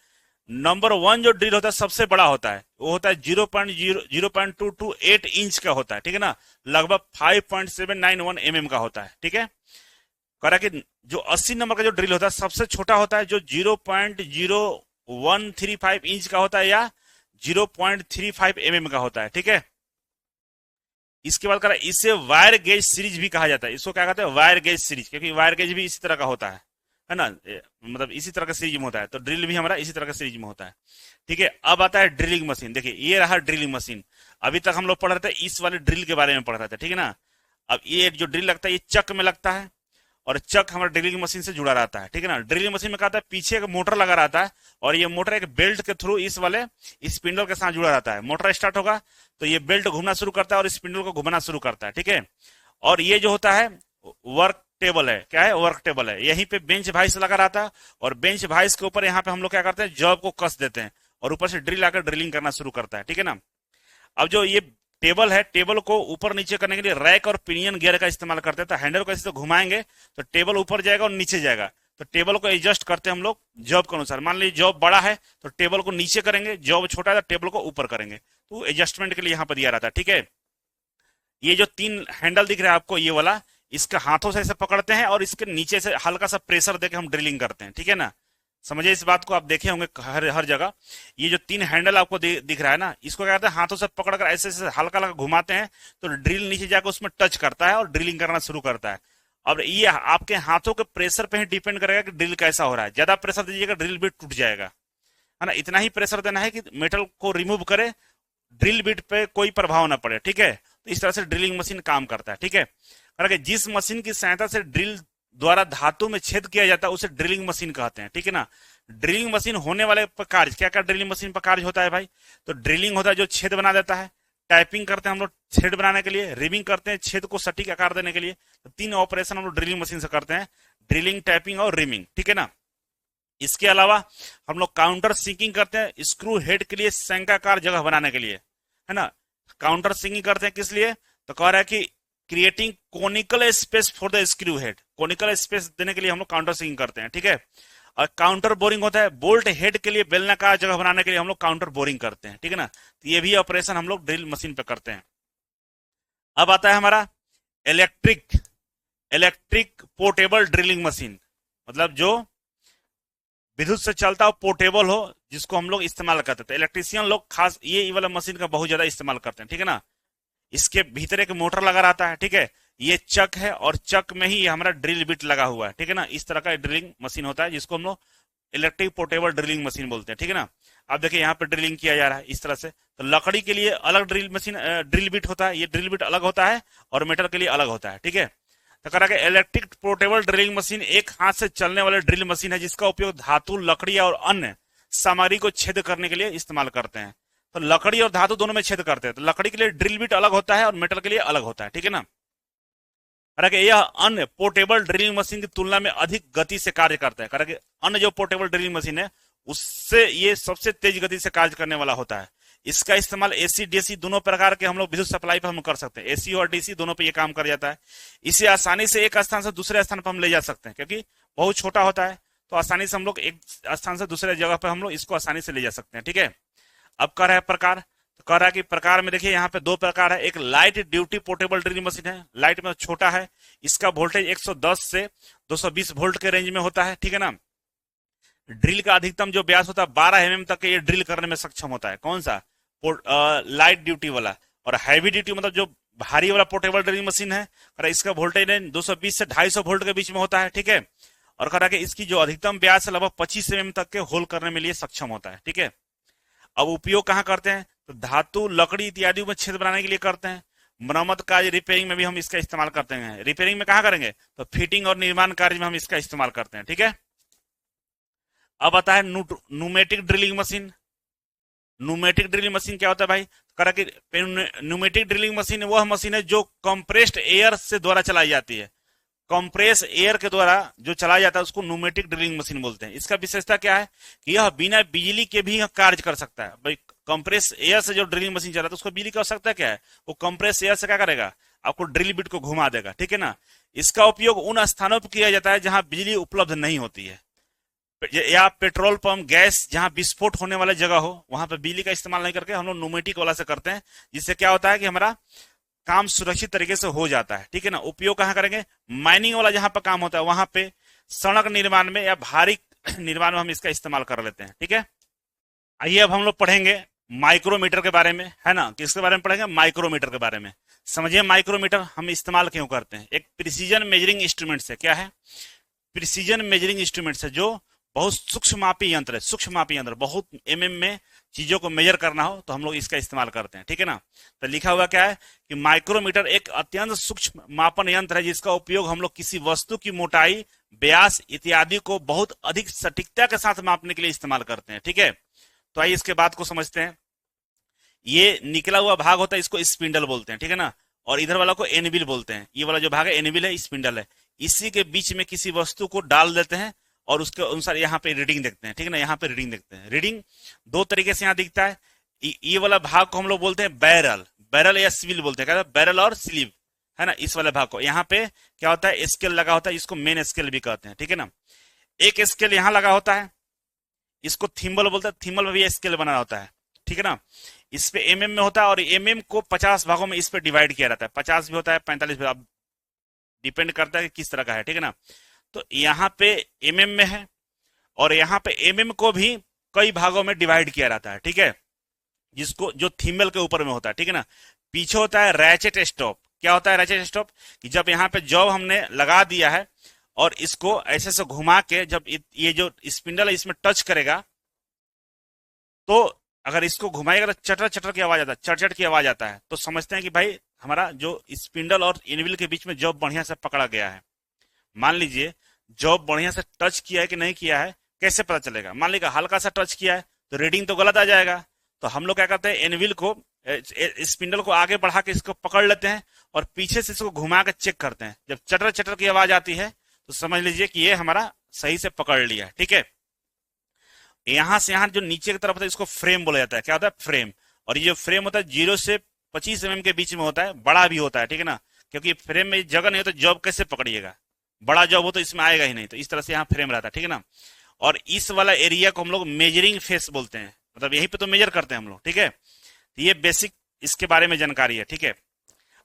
नंबर 1 जो ड्रिल होता है सबसे बड़ा होता है, वो होता है 0.0228 इंच का होता है, ठीक है ना। लगभग 5.791 mm का होता है, ठीक है। कह रहा है कि जो 80 नंबर का जो ड्रिल होता है सबसे छोटा होता है, जो 0.0135 इंच का होता है या 0.35 mm का होता है, ठीक है। इसके बाद कह रहा है इसे वायर गेज सीरीज भी कहा जाता है। इसको क्या कहते हैं, वायर गेज सीरीज, क्योंकि वायर गेज भी इसी तरह का होता है ना, मतलब इसी तरह का सीरीज में होता है। तो ड्रिल भी हमारा इसी तरह का सीरीज में होता है, ठीक है। अब आता है ड्रिलिंग मशीन। देखिए ये रहा ड्रिलिंग मशीन। अभी तक हम लोग पढ़ रहे थे इस वाले ड्रिल के बारे में पढ़ रहे थे, ठीक है ना। अब ये जो ड्रिल लगता है ये चक में लगता है, और चक हमारा ड्रिलिंग मशीन से जुड़ा रहता है, ठीक है ना। ड्रिलिंग मशीन में क्या होता है, पीछे एक मोटर लगा रहता है, और ये मोटर एक बेल्ट के थ्रू इस वाले स्पिंडल के साथ जुड़ा रहता है। मोटर स्टार्ट होगा तो ये बेल्ट घूमना शुरू करता है और स्पिंडल को घुमाना शुरू करता है, ठीक है। और ये जो होता है वर्क टेबल है। क्या है, वर्क टेबल है। यहीं पे बेंच वाइस लगा रहता है, और बेंच वाइस के ऊपर यहाँ पे हम लोग क्या करते हैं, जॉब को कस देते हैं, और ऊपर से ड्रिल आकर ड्रिलिंग करना शुरू करता है, ठीक है ना। अब जो ये टेबल है, टेबल को ऊपर नीचे करने के लिए रैक और पिनियन गियर का इस्तेमाल करते हैं। तो हैंडल को ऐसे तो घुमाएंगे तो टेबल ऊपर जाएगा और नीचे जाएगा। तो टेबल को एडजस्ट करते हैं हम लोग जॉब के अनुसार। मान लीजिए जॉब बड़ा है तो टेबल को नीचे करेंगे, जॉब छोटा है तो टेबल को ऊपर करेंगे। तो एडजस्टमेंट के लिए यहाँ पर दिया रहता है, ठीक है। ये जो 3 हैंडल दिख रहा है आपको, ये वाला, इसका हाथों से ऐसे पकड़ते हैं और इसके नीचे से हल्का सा प्रेशर देके हम ड्रिलिंग करते हैं, ठीक है ना। समझिए इस बात को, आप देखे होंगे हर जगह। ये जो 3 हैंडल आपको दिख रहा है ना, इसको क्या कहते हैं, हाथों से पकड़कर ऐसे ऐसे हल्का हल्का घुमाते हैं तो ड्रिल नीचे जाकर उसमें टच करता है और ड्रिलिंग करना शुरू करता है। अब ये आपके हाथों के प्रेशर पे ही डिपेंड करेगा कि ड्रिल कैसा हो रहा है। ज्यादा प्रेशर दीजिएगा ड्रिल बिट टूट जाएगा, है ना। इतना ही प्रेशर देना है कि मेटल को रिमूव करे, ड्रिल बिट पे कोई प्रभाव ना पड़े, ठीक है। तो इस तरह से ड्रिलिंग मशीन काम करता है, ठीक है। अगर जिस मशीन की सहायता से ड्रिल द्वारा धातु में छेद किया जाता है उसे ड्रिलिंग मशीन कहते हैं, ठीक है ना। ड्रिलिंग मशीन होने वाले कार्य, क्या क्या ड्रिलिंग मशीन पर कार्य होता है भाई? तो ड्रिलिंग होता है जो छेद बना देता है, टाइपिंग करते हैं हम लोग छेद बनाने के लिए, रिबिंग करते हैं छेद को सटीक आकार देने के लिए। तो 3 ऑपरेशन हम लोग ड्रिलिंग मशीन से करते हैं, ड्रिलिंग, टाइपिंग और रिबिंग, ठीक है ना। इसके अलावा हम लोग काउंटर सिंकिंग करते हैं स्क्रू हेड के लिए, शंक्वाकार जगह बनाने के लिए, है ना। काउंटर सिंकिंग करते हैं किस लिए? तो कह रहा है कि creating conical space for the screw head, conical space देने के लिए हम लोग काउंटर सिंकिंग करते हैं, ठीक है। और काउंटर बोरिंग होता है बोल्ट हेड के लिए, बेलनाकार जगह बनाने के लिए हम लोग काउंटर बोरिंग करते हैं, ठीक है ना। तो ये भी ऑपरेशन हम लोग ड्रिल मशीन पे करते हैं। अब आता है हमारा इलेक्ट्रिक पोर्टेबल ड्रिलिंग मशीन, मतलब जो विद्युत से चलता हो, पोर्टेबल हो, जिसको हम लोग इस्तेमाल करते थे। इलेक्ट्रीशियन लोग खास ये वाला मशीन का बहुत ज्यादा इस्तेमाल करते हैं, ठीक है ना। इसके भीतर एक मोटर लगा रहता है, ठीक है। ये चक है और चक में ही हमारा ड्रिल बिट लगा हुआ है, ठीक है ना। इस तरह का ड्रिलिंग मशीन होता है जिसको हम लोग इलेक्ट्रिक पोर्टेबल ड्रिलिंग मशीन बोलते हैं, ठीक है ना। अब देखिए यहाँ पे ड्रिलिंग किया जा रहा है इस तरह से। तो लकड़ी के लिए अलग ड्रिल मशीन, ड्रिल बिट होता है, ये ड्रिल बिट अलग होता है, और मेटल के लिए अलग होता है, ठीक है। तो कह रहा है इलेक्ट्रिक पोर्टेबल ड्रिलिंग मशीन एक हाथ से चलने वाले ड्रिल मशीन है जिसका उपयोग धातु, लकड़ी और अन्य सामग्री को छेद करने के लिए इस्तेमाल करते हैं। तो लकड़ी और धातु दोनों में छेद करते हैं। तो लकड़ी के लिए ड्रिल बिट अलग होता है और मेटल के लिए अलग होता है, ठीक है ना। यह अन्य पोर्टेबल ड्रिलिंग मशीन की तुलना में अधिक गति से कार्य करता है। कारण अन्य जो पोर्टेबल ड्रिलिंग मशीन है उससे ये सबसे तेज गति से कार्य करने वाला होता है। इसका इस्तेमाल एसी डीसी दोनों प्रकार के हम लोग विद्युत सप्लाई पर हम कर सकते हैं। एसी और डीसी दोनों पे ये काम कर जाता है। इसे आसानी से एक स्थान से दूसरे स्थान पर हम ले जा सकते हैं, क्योंकि बहुत छोटा होता है तो आसानी से हम लोग एक स्थान से दूसरे जगह पर हम लोग इसको आसानी से ले जा सकते हैं, ठीक है। अब कह रहा है प्रकार, तो कह रहा है कि प्रकार में देखिए यहाँ पे 2 प्रकार है। एक light duty portable drilling machine है, लाइट में छोटा है, इसका वोल्टेज 110 से 220 वोल्ट के रेंज में होता है, ठीक है ना। ड्रिल का अधिकतम जो व्यास होता है 12 mm तक ये ड्रिल करने में सक्षम होता है। कौन सा? लाइट ड्यूटी वाला। और हैवी ड्यूटी मतलब जो भारी वाला पोर्टेबल ड्रिलिंग मशीन है, इसका वोल्टेज रेंज 220 से 250 वोल्ट के बीच में होता है, ठीक है। और कह रहा है कि इसकी जो अधिकतम व्यास है लगभग 25 mm तक के होल करने में लिए सक्षम होता है, ठीक है। अब उपयोग कहाँ करते हैं? तो धातु, लकड़ी इत्यादि में छेद बनाने के लिए करते हैं। मरम्मत कार्य, रिपेयरिंग में भी हम इसका इस्तेमाल करते हैं। रिपेयरिंग में कहाँ करेंगे? तो फिटिंग और निर्माण कार्य में हम इसका इस्तेमाल करते हैं, ठीक है। अब आता है pneumatic drilling machine. Pneumatic drilling machine क्या होता है भाई? करा कि न्यूमेटिक ड्रिलिंग मशीन वह मशीन है जो कंप्रेस्ड एयर से द्वारा चलाई जाती है। कंप्रेस एयर के द्वारा जो चलाया जाता है उसको न्यूमेटिक ड्रिलिंग मशीन बोलते हैं। इसका विशेषता क्या है कि यह बिना बिजली के भी कार्य कर सकता है। भाई कंप्रेस एयर से जो ड्रिलिंग मशीन चलाता है उसको बिजली की आवश्यकता क्या है? वो कंप्रेस एयर से क्या करेगा? आपको ड्रिल बिट को घुमा देगा, ठीक है ना। इसका उपयोग उन स्थानों पर किया जाता है जहां बिजली उपलब्ध नहीं होती है, या पेट्रोल पंप, गैस, जहां विस्फोट होने वाली जगह हो, वहां पर बिजली का इस्तेमाल नहीं करके हम लोग न्यूमेटिक वाला से करते हैं, जिससे क्या होता है कि हमारा काम सुरक्षित तरीके से हो जाता है, ठीक है ना। उपयोग कहां करेंगे? माइनिंग वाला जहां पर काम होता है वहां पे, सड़क निर्माण में या भारी निर्माण में हम इसका इस्तेमाल कर लेते हैं, ठीक है। आइए अब हम लोग पढ़ेंगे माइक्रोमीटर के बारे में, है ना। किसके बारे में पढ़ेंगे? माइक्रोमीटर के बारे में। समझिए माइक्रोमीटर हम इस्तेमाल क्यों करते हैं। एक प्रिसीजन मेजरिंग इंस्ट्रूमेंट है। क्या है? प्रिसीजन मेजरिंग इंस्ट्रूमेंट है, जो बहुत सूक्ष्म मापी यंत्र है। सूक्ष्म मापी यंत्र, बहुत mm में चीजों को मेजर करना हो तो हम लोग इसका इस्तेमाल करते हैं, ठीक है ना। तो लिखा हुआ क्या है कि माइक्रोमीटर एक अत्यंत सूक्ष्म मापन यंत्र है जिसका उपयोग हम लोग किसी वस्तु की मोटाई, व्यास इत्यादि को बहुत अधिक सटीकता के साथ मापने के लिए इस्तेमाल करते हैं, ठीक है। तो आइए इसके बात को समझते हैं। ये निकला हुआ भाग होता है, इसको स्पिंडल बोलते हैं, ठीक है ना। और इधर वाला को एनविल बोलते हैं। ये वाला जो भाग है एनविल है, स्पिंडल है। इसी के बीच में किसी वस्तु को डाल देते हैं और उसके अनुसार यहाँ पे रीडिंग देखते हैं, ठीक है ना। यहाँ पे रीडिंग देखते हैं। रीडिंग दो तरीके से यहाँ दिखता है। ये वाला भाग को हम लोग बोलते हैं बैरल, बैरल या स्लीव बोलते हैं, क्या बैरल और स्लीव, है ना। इस वाले भाग को यहाँ पे क्या होता है, स्केल लगा होता है, इसको मेन स्केल भी कहते हैं, ठीक है ना। एक स्केल यहाँ लगा होता है, इसको थिम्बल बोलते हैं, थिम्बल में भी स्केल बना होता है, ठीक है ना। इस पे एमएम में होता है और एमएम को 50 भागों में इस पे डिवाइड किया जाता है, 50 भी होता है 45 भी, अब डिपेंड करता है कि किस तरह का है, ठीक है ना। तो यहाँ पे एमएम में है और यहाँ पे एमएम को भी कई भागों में डिवाइड किया जाता है, ठीक है, जिसको जो थिम्बल के ऊपर में होता है, ठीक है ना। पीछे होता है रैचेट स्टॉप। क्या होता है रैचेट स्टॉप, कि जब यहाँ पे जॉब हमने लगा दिया है और इसको ऐसे से घुमा के जब ये जो स्पिंडल है इसमें टच करेगा, तो अगर इसको घुमाएगा तो चटर चटर की आवाज आता है, चट चट की आवाज आता है, तो समझते हैं कि भाई हमारा जो स्पिंडल और एनविल के बीच में जॉब बढ़िया से पकड़ा गया है। मान लीजिए जॉब बढ़िया से टच किया है कि नहीं किया है, कैसे पता चलेगा। मान लीजिए हल्का सा टच किया है तो रीडिंग तो गलत आ जाएगा। तो हम लोग क्या करते हैं, एनविल को स्पिंडल को आगे बढ़ा के इसको पकड़ लेते हैं और पीछे से इसको घुमा के चेक करते हैं। जब चटर चटर की आवाज आती है तो समझ लीजिए कि ये हमारा सही से पकड़ लिया, ठीक है। यहां से यहां जो नीचे की तरफ होता है इसको फ्रेम बोला जाता है। क्या होता है, फ्रेम। और ये जो फ्रेम होता है 0 से 25 mm के बीच में होता है, बड़ा भी होता है, ठीक है ना। क्योंकि फ्रेम में जगह नहीं हो तो जॉब कैसे पकड़िएगा, बड़ा जॉब हो तो इसमें आएगा ही नहीं, तो इस तरह से यहाँ फ्रेम रहता है, ठीक है ना। और इस वाला एरिया को हम लोग मेजरिंग फेस बोलते हैं, मतलब यहीं पे तो मेजर करते हैं हम लोग, ठीक है। तो ये बेसिक इसके बारे में जानकारी है, ठीक है।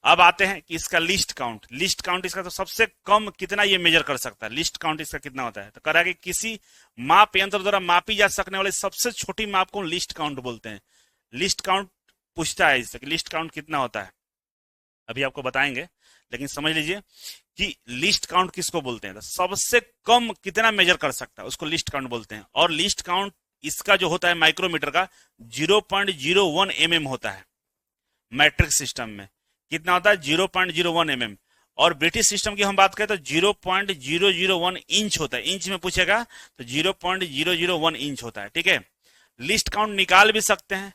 अब आते हैं कि इसका लिस्ट काउंट। लिस्ट काउंट इसका तो सबसे कम कितना ये मेजर कर सकता है, लिस्ट काउंट इसका कितना होता है। तो कह रहा है कि किसी माप यंत्र द्वारा मापी जा सकने वाले सबसे छोटी माप को लिस्ट काउंट बोलते हैं। लिस्ट काउंट पूछता है इससे कि लिस्ट काउंट कितना होता है, अभी आपको बताएंगे, लेकिन समझ लीजिए कि लिस्ट काउंट किसको बोलते हैं। तो सबसे कम कितना मेजर कर सकता है उसको लिस्ट काउंट बोलते हैं। और लिस्ट काउंट इसका जो होता है माइक्रोमीटर का 0.01 mm होता है। मैट्रिक सिस्टम में कितना होता है, 0.01 mm। और ब्रिटिश सिस्टम की हम बात करें तो 0.001 इंच होता है। इंच में पूछेगा तो 0.001 इंच होता है, ठीक है। लिस्ट काउंट निकाल भी सकते हैं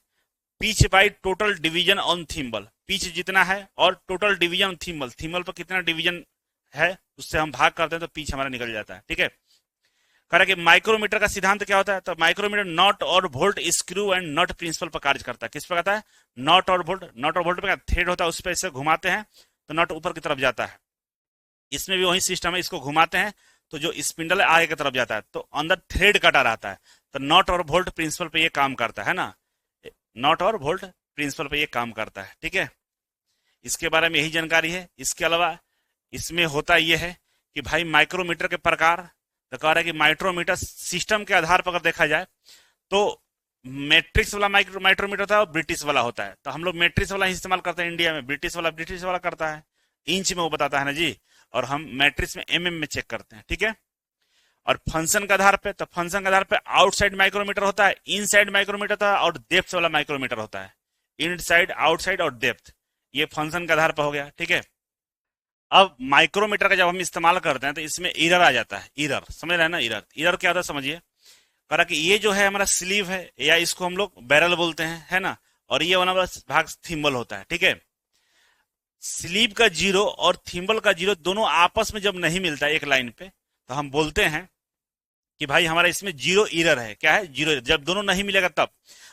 pitch by total division on thimble. Pitch जितना है और total division on thimble, thimble पर कितना डिवीजन है उससे हम भाग करते हैं तो पिच हमारा निकल जाता है, ठीक है। कह रहा है कि माइक्रोमीटर का सिद्धांत क्या होता है, तो माइक्रोमीटर नॉट और bolt screw and nut principle पर कार्य करता है। किस पर करता है, नॉट और वोल्ट। नॉट और वोल्ट पे थ्रेड होता है, उस पर इसे घुमाते हैं तो नट ऊपर की तरफ जाता है। इसमें भी वही सिस्टम है, इसको घुमाते हैं तो जो स्पिंडल है आगे की तरफ जाता है, तो अंदर थ्रेड कटा रहता है। तो नॉट और वोल्ट प्रिंसिपल पे ये काम करता है ना, नॉट और वोल्ट प्रिंसिपल पे ये काम करता है, ठीक है। इसके बारे में यही जानकारी है। इसके अलावा इसमें होता यह है कि भाई माइक्रोमीटर के प्रकार, तो कह रहा है कि माइक्रोमीटर सिस्टम के आधार पर अगर देखा जाए तो मैट्रिक्स वाला माइक्रोमीटर होता है और ब्रिटिश वाला होता है। तो हम लोग मैट्रिक्स वाला ही इस्तेमाल करते हैं इंडिया में, ब्रिटिश वाला करता है, इंच में वो बताता है ना जी, और हम मैट्रिक्स में एमएम में चेक करते हैं, ठीक है। और फंक्शन के आधार पे, तो फंक्शन के आधार पे आउटसाइड माइक्रोमीटर होता है, इनसाइड माइक्रोमीटर होता है और डेप्थ वाला माइक्रोमीटर होता है। इनसाइड, आउटसाइड और डेप्थ, ये फंक्शन के आधार पर हो गया, ठीक है। अब माइक्रोमीटर का जब हम इस्तेमाल करते हैं तो इसमें एरर आ जाता है। एरर समझ रहे हैं ना, एरर एरर क्या होता है समझिए। कह रहा कि ये जो है हमारा स्लीव है, या इसको हम लोग बैरल बोलते हैं, है ना, और ये वाला भाग थिम्बल होता है, ठीक है। स्लीव का 0 और थिम्बल का 0 दोनों आपस में जब नहीं मिलता एक लाइन पे, तो हम बोलते हैं कि भाई हमारा इसमें 0 एरर है। क्या है, 0 एरर। जब दोनों नहीं मिलेगा तब,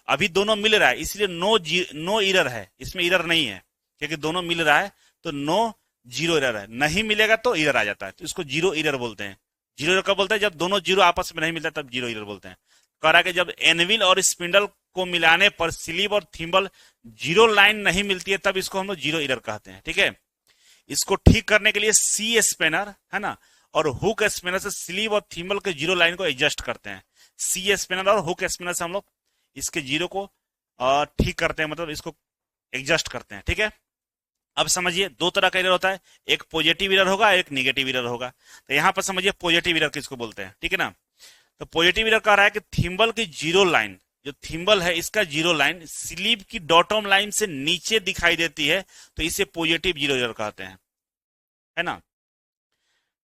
अभी दोनों मिल रहा है इसलिए नो एरर है, इसमें एरर नहीं है, क्योंकि दोनों मिल रहा है तो नो 0 एरर है। नहीं मिलेगा तो एरर आ जाता है, तो इसको 0 एरर बोलते हैं। 0 एरर कब बोलते हैं, जब दोनों 0 आपस में नहीं मिलता तब 0 एरर बोलते हैं। कह रहा है कि जब एनविल और स्पिंडल को मिलाने पर स्लीव और थिम्बल 0 लाइन नहीं मिलती है तब इसको हम लोग 0 एरर कहते हैं, ठीक है। इसको ठीक करने के लिए सी स्पेनर, है ना, और हुक स्पिनर से स्लीव और थिम्बल के 0 लाइन को एडजस्ट करते हैं। सी स्पिनर और हुक स्पिनर से हम लोग इसके 0 को ठीक करते हैं, मतलब इसको एडजस्ट करते हैं, ठीक है। अब समझिए दो तरह का एरर होता है, एक पॉजिटिव एरर होगा, एक निगेटिव एरर होगा। तो यहां पर समझिए पॉजिटिव एरर किसको बोलते हैं, ठीक है ना। तो पॉजिटिव एरर कह रहा है कि थिम्बल की 0 लाइन, जो थिम्बल है इसका 0 लाइन स्लीव की डॉटम लाइन से नीचे दिखाई देती है, तो इसे पॉजिटिव 0 एरर कहते हैं, है ना।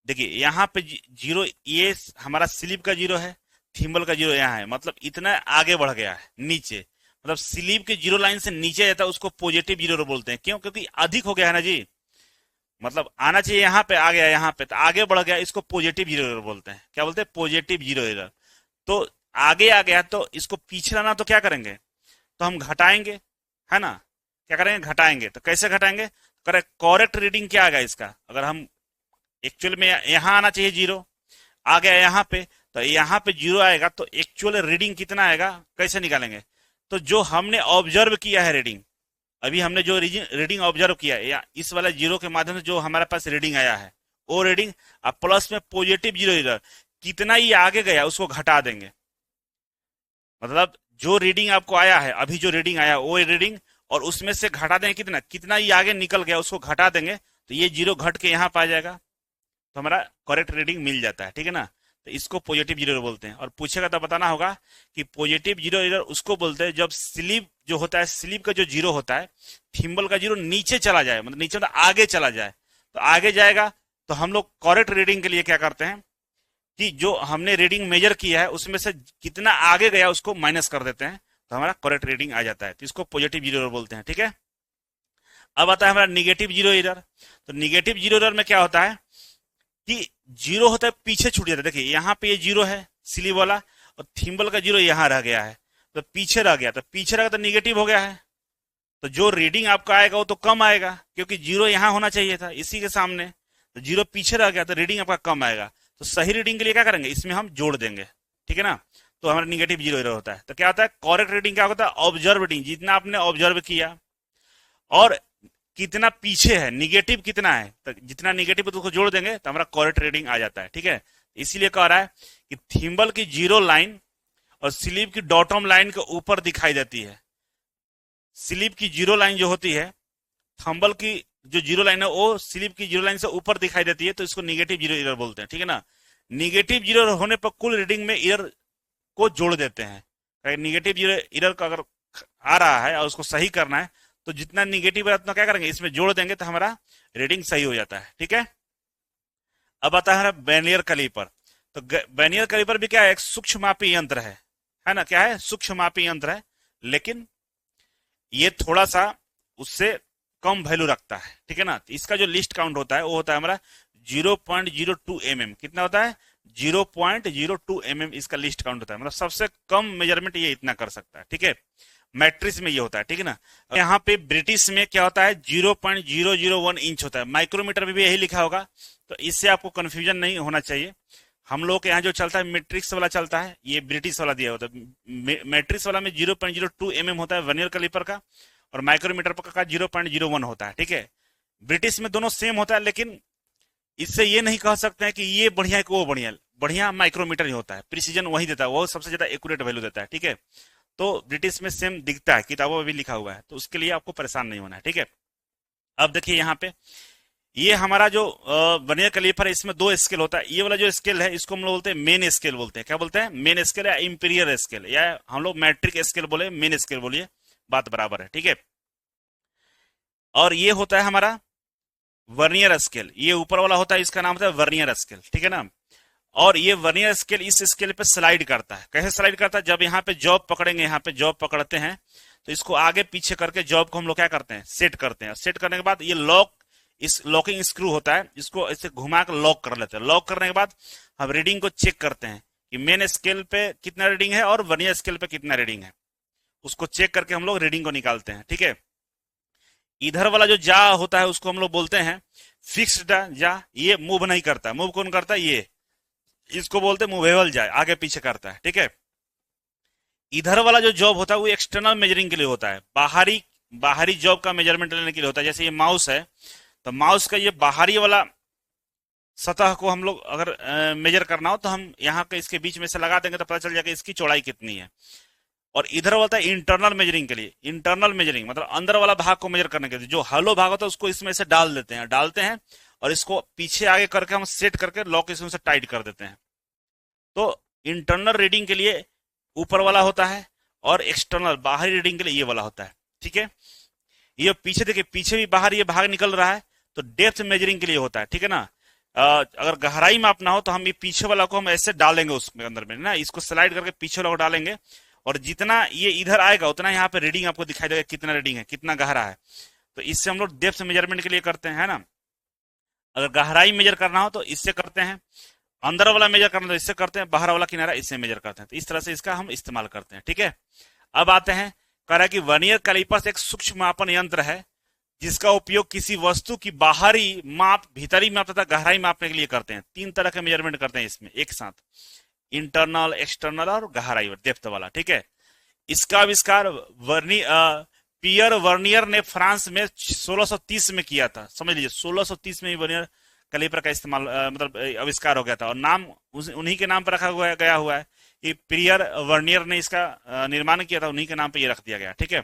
देखिए यहाँ पे 0, ये हमारा स्लीव का 0 है, थिम्बल का 0 यहाँ है, मतलब इतना आगे बढ़ गया है नीचे, मतलब स्लीव के 0 लाइन से नीचे जाता है उसको पॉजिटिव 0 बोलते हैं। क्यों, क्योंकि अधिक हो गया है ना जी। मतलब आना चाहिए यहाँ पे, आ गया यहाँ पे तो आगे बढ़ गया, इसको पॉजिटिव जीरो एरर बोलते हैं। क्या बोलते हैं? Positive zero error. तो आगे आ गया तो इसको पीछे लाना, तो क्या करेंगे? तो हम घटाएंगे, है ना? क्या करेंगे? घटाएंगे। तो कैसे घटाएंगे? करेक्ट, करेक्ट रीडिंग क्या आएगा इसका? अगर हम एक्चुअल में यहाँ आना चाहिए जीरो, आ गया यहाँ पे, तो यहाँ पे जीरो आएगा, तो एक्चुअल रीडिंग कितना आएगा कैसे निकालेंगे? तो जो हमने ऑब्जर्व किया है रीडिंग, अभी हमने जो रीडिंग ऑब्जर्व किया है, या इस वाले जीरो के माध्यम से जो हमारे पास रीडिंग आया है, वो रीडिंग अब प्लस में पॉजिटिव जीरो एरर, कितना ये आगे गया उसको घटा देंगे। मतलब जो रीडिंग आपको आया है, अभी जो रीडिंग आया वो रीडिंग, और उसमें से घटा देंगे कितना, कितना ये आगे निकल गया उसको घटा देंगे, तो ये जीरो घट के यहाँ पे आ जाएगा, तो हमारा करेक्ट रीडिंग मिल जाता है। ठीक है ना? तो इसको पॉजिटिव जीरो एरर बोलते हैं। और पूछेगा तो बताना होगा कि पॉजिटिव जीरो एरर उसको बोलते हैं जब स्लीप जो होता है, स्लीप का जो जीरो होता है, थिम्बल का जीरो नीचे चला जाए, मतलब नीचे मतलब आगे चला जाए, तो आगे जाएगा, तो हम लोग करेक्ट रीडिंग के लिए क्या करते हैं कि जो हमने रीडिंग मेजर किया है उसमें से कितना आगे गया उसको माइनस कर देते हैं, तो हमारा करेक्ट रीडिंग आ जाता है। तो इसको पॉजिटिव जीरो एरर बोलते हैं। ठीक है? अब आता है हमारा निगेटिव जीरो एरर। तो निगेटिव जीरो एरर में क्या होता है कि जीरो होता है पीछे छूट जाता है। देखिए यहाँ पे ये जीरो है स्लीव वाला, और थिम्बल का जीरो यहाँ रह गया है, तो पीछे रह गया, तो पीछे रह गया तो निगेटिव हो गया है। तो जो रीडिंग आपका आएगा वो तो कम आएगा, क्योंकि जीरो यहाँ होना चाहिए था इसी के सामने, तो जीरो पीछे रह गया तो रीडिंग आपका कम आएगा। तो सही रीडिंग के लिए क्या करेंगे, इसमें हम जोड़ देंगे। ठीक है ना? तो हमारा निगेटिव जीरो एरर होता है। तो क्या होता है? करेक्ट रीडिंग क्या होता है? ऑब्जर्व रीडिंग, जितना आपने ऑब्जर्व किया और कितना पीछे है, निगेटिव कितना है, तो जितना निगेटिव है तो उसको जोड़ देंगे, तो हमारा करेक्ट रीडिंग आ जाता है। ठीक है? इसीलिए कह रहा है कि थिम्बल की जीरो लाइन और स्लीप की डॉटम लाइन के ऊपर दिखाई देती है। स्लीप की जीरो लाइन जो होती है, थंबल की जो जीरो लाइन है वो स्लीप की जीरो लाइन से ऊपर दिखाई देती है, तो इसको निगेटिव जीरो एरर बोलते हैं। ठीक है ना? निगेटिव जीरो होने पर कुल रीडिंग में एरर को जोड़ देते हैं। निगेटिव जीरो एरर का अगर आ रहा है और उसको सही करना है, तो जितना निगेटिव है उतना क्या करेंगे, इसमें जोड़ देंगे, तो हमारा रीडिंग सही हो जाता है। ठीक है? अब आता है बैनियर कैलिपर। तो बैनियर कैलिपर भी क्या है? एक सूक्ष्म मापी यंत्र है ना? क्या है? सूक्ष्म मापी यंत्र है, लेकिन ये थोड़ा सा उससे कम वैल्यू रखता है। ठीक है ना? तो इसका जो लिस्ट काउंट होता है वो होता है हमारा 0.02 mm। कितना होता है? 0.02 mm इसका लिस्ट काउंट होता है, मतलब सबसे कम मेजरमेंट ये इतना कर सकता है। ठीक है? मैट्रिक्स में ये होता है। ठीक है ना? यहाँ पे ब्रिटिश में क्या होता है? 0.001 इंच होता है। माइक्रोमीटर में भी यही लिखा होगा, तो इससे आपको कंफ्यूजन नहीं होना चाहिए। हम लोग के यहाँ जो चलता है मैट्रिक्स वाला चलता है, ये ब्रिटिश वाला दिया होता है। मैट्रिक्स वाला में 0.02 mm होता है वर्नियर कैलिपर का, और माइक्रोमीटर का 0.01 होता है। ठीक है? ब्रिटिश में दोनों सेम होता है, लेकिन इससे ये नहीं कह सकते हैं कि ये बढ़िया है कि वो बढ़िया। बढ़िया माइक्रोमीटर ही होता है, प्रिसीजन वही देता है, वो सबसे ज्यादा एक्यूरेट वैल्यू देता है। ठीक है? तो ब्रिटिश में सेम दिखता है, किताबों में भी लिखा हुआ है, तो उसके लिए आपको परेशान नहीं होना है। ठीक है? अब देखिए यहाँ पे ये हमारा जो वर्नियर कैलिपर है, इसमें दो स्केल होता है। ये वाला जो स्केल है इसको हम लोग बोलते हैं मेन स्केल बोलते हैं। क्या बोलते हैं? मेन स्केल या इंपीरियर स्केल, या हम लोग मैट्रिक स्केल बोले, मेन स्केल बोलिए, बात बराबर है। ठीक है? और ये होता है हमारा वर्नियर स्केल, ये ऊपर वाला होता है, इसका नाम होता है वर्नियर स्केल। ठीक है ना? और ये वर्नियर स्केल इस स्केल पे स्लाइड करता है। कैसे स्लाइड करता है? जब यहाँ पे जॉब पकड़ेंगे, यहाँ पे जॉब पकड़ते हैं, तो इसको आगे पीछे करके जॉब को हम लोग क्या करते हैं? सेट करते हैं। सेट करने के बाद ये लॉक, इस लॉकिंग स्क्रू होता है, इसको ऐसे घुमा कर लॉक कर लेते हैं। लॉक करने के बाद हम रीडिंग को चेक करते हैं कि मेन स्केल पे कितना रीडिंग है और वर्नियर स्केल पे कितना रीडिंग है, उसको चेक करके हम लोग रीडिंग को निकालते हैं। ठीक है? इधर वाला जो जा होता है उसको हम लोग बोलते हैं फिक्स्ड जा, ये मूव नहीं करता। मूव कौन करता है? ये, इसको बोलते हैं मूवेबल जा, आगे पीछे करता है। ठीक है? इधर वाला जो जॉब होता है वो एक्सटर्नल मेजरिंग के लिए होता है, बाहरी बाहरी जॉब का मेजरमेंट लेने के लिए होता है। जैसे ये माउस है, तो माउस का ये बाहरी वाला सतह को हम लोग अगर मेजर करना हो, तो हम यहाँ के इसके बीच में से लगा देंगे, तो पता चल जाएगा इसकी चौड़ाई कितनी है। और इधर होता है इंटरनल मेजरिंग के लिए। इंटरनल मेजरिंग मतलब अंदर वाला भाग को मेजर करने के लिए, जो हॉलो भाग होता है उसको इसमें से डालते हैं और इसको पीछे आगे करके हम सेट करके लॉक इसमें से टाइट कर देते हैं। तो इंटरनल रीडिंग के लिए ऊपर वाला होता है, और एक्सटर्नल बाहरी रीडिंग के लिए ये वाला होता है। ठीक है? ये पीछे देखिए, पीछे भी बाहर ये भाग निकल रहा है, तो डेप्थ मेजरिंग के लिए होता है। ठीक है ना? अगर गहराई मापना हो तो हम ये पीछे वाला को हम ऐसे डालेंगे उसमें अंदर में ना, इसको स्लाइड करके पीछे वाला को डालेंगे, और जितना ये इधर आएगा उतना यहाँ पे रीडिंग आपको दिखाई देगा, कितना रीडिंग है, कितना गहरा है। तो इससे हम लोग डेप्थ मेजरमेंट के लिए करते हैं, है ना? अगर गहराई मेजर करना हो तो इससे करते हैं, अंदर वाला मेजर करना तो इससे करते हैं, बाहर वाला किनारा इससे मेजर करते हैं। तो इस तरह से इसका हम इस्तेमाल करते हैं। ठीक है, अब आते हैं, कह रहा है कि वर्नियर कैलिपर्स एक सूक्ष्म मापन यंत्र है जिसका उपयोग किसी वस्तु की बाहरी माप, भीतरी माप तथा गहराई मापने के लिए करते हैं। 3 तरह के मेजरमेंट करते हैं इसमें एक साथ, इंटरनल, एक्सटर्नल और गहराई डेप्थ वाला। ठीक है, इसका आविष्कार पियर वर्नियर ने फ्रांस में 1630 में किया था। समझ लीजिए 1630 में ही वर्नियर कैलिपर का इस्तेमाल मतलब आविष्कार हो गया था, और नाम उन्हीं के नाम पर रखा गया हुआ है कि पियर वर्नियर ने इसका निर्माण किया था, उन्हीं के नाम पर ये रख दिया गया। ठीक है,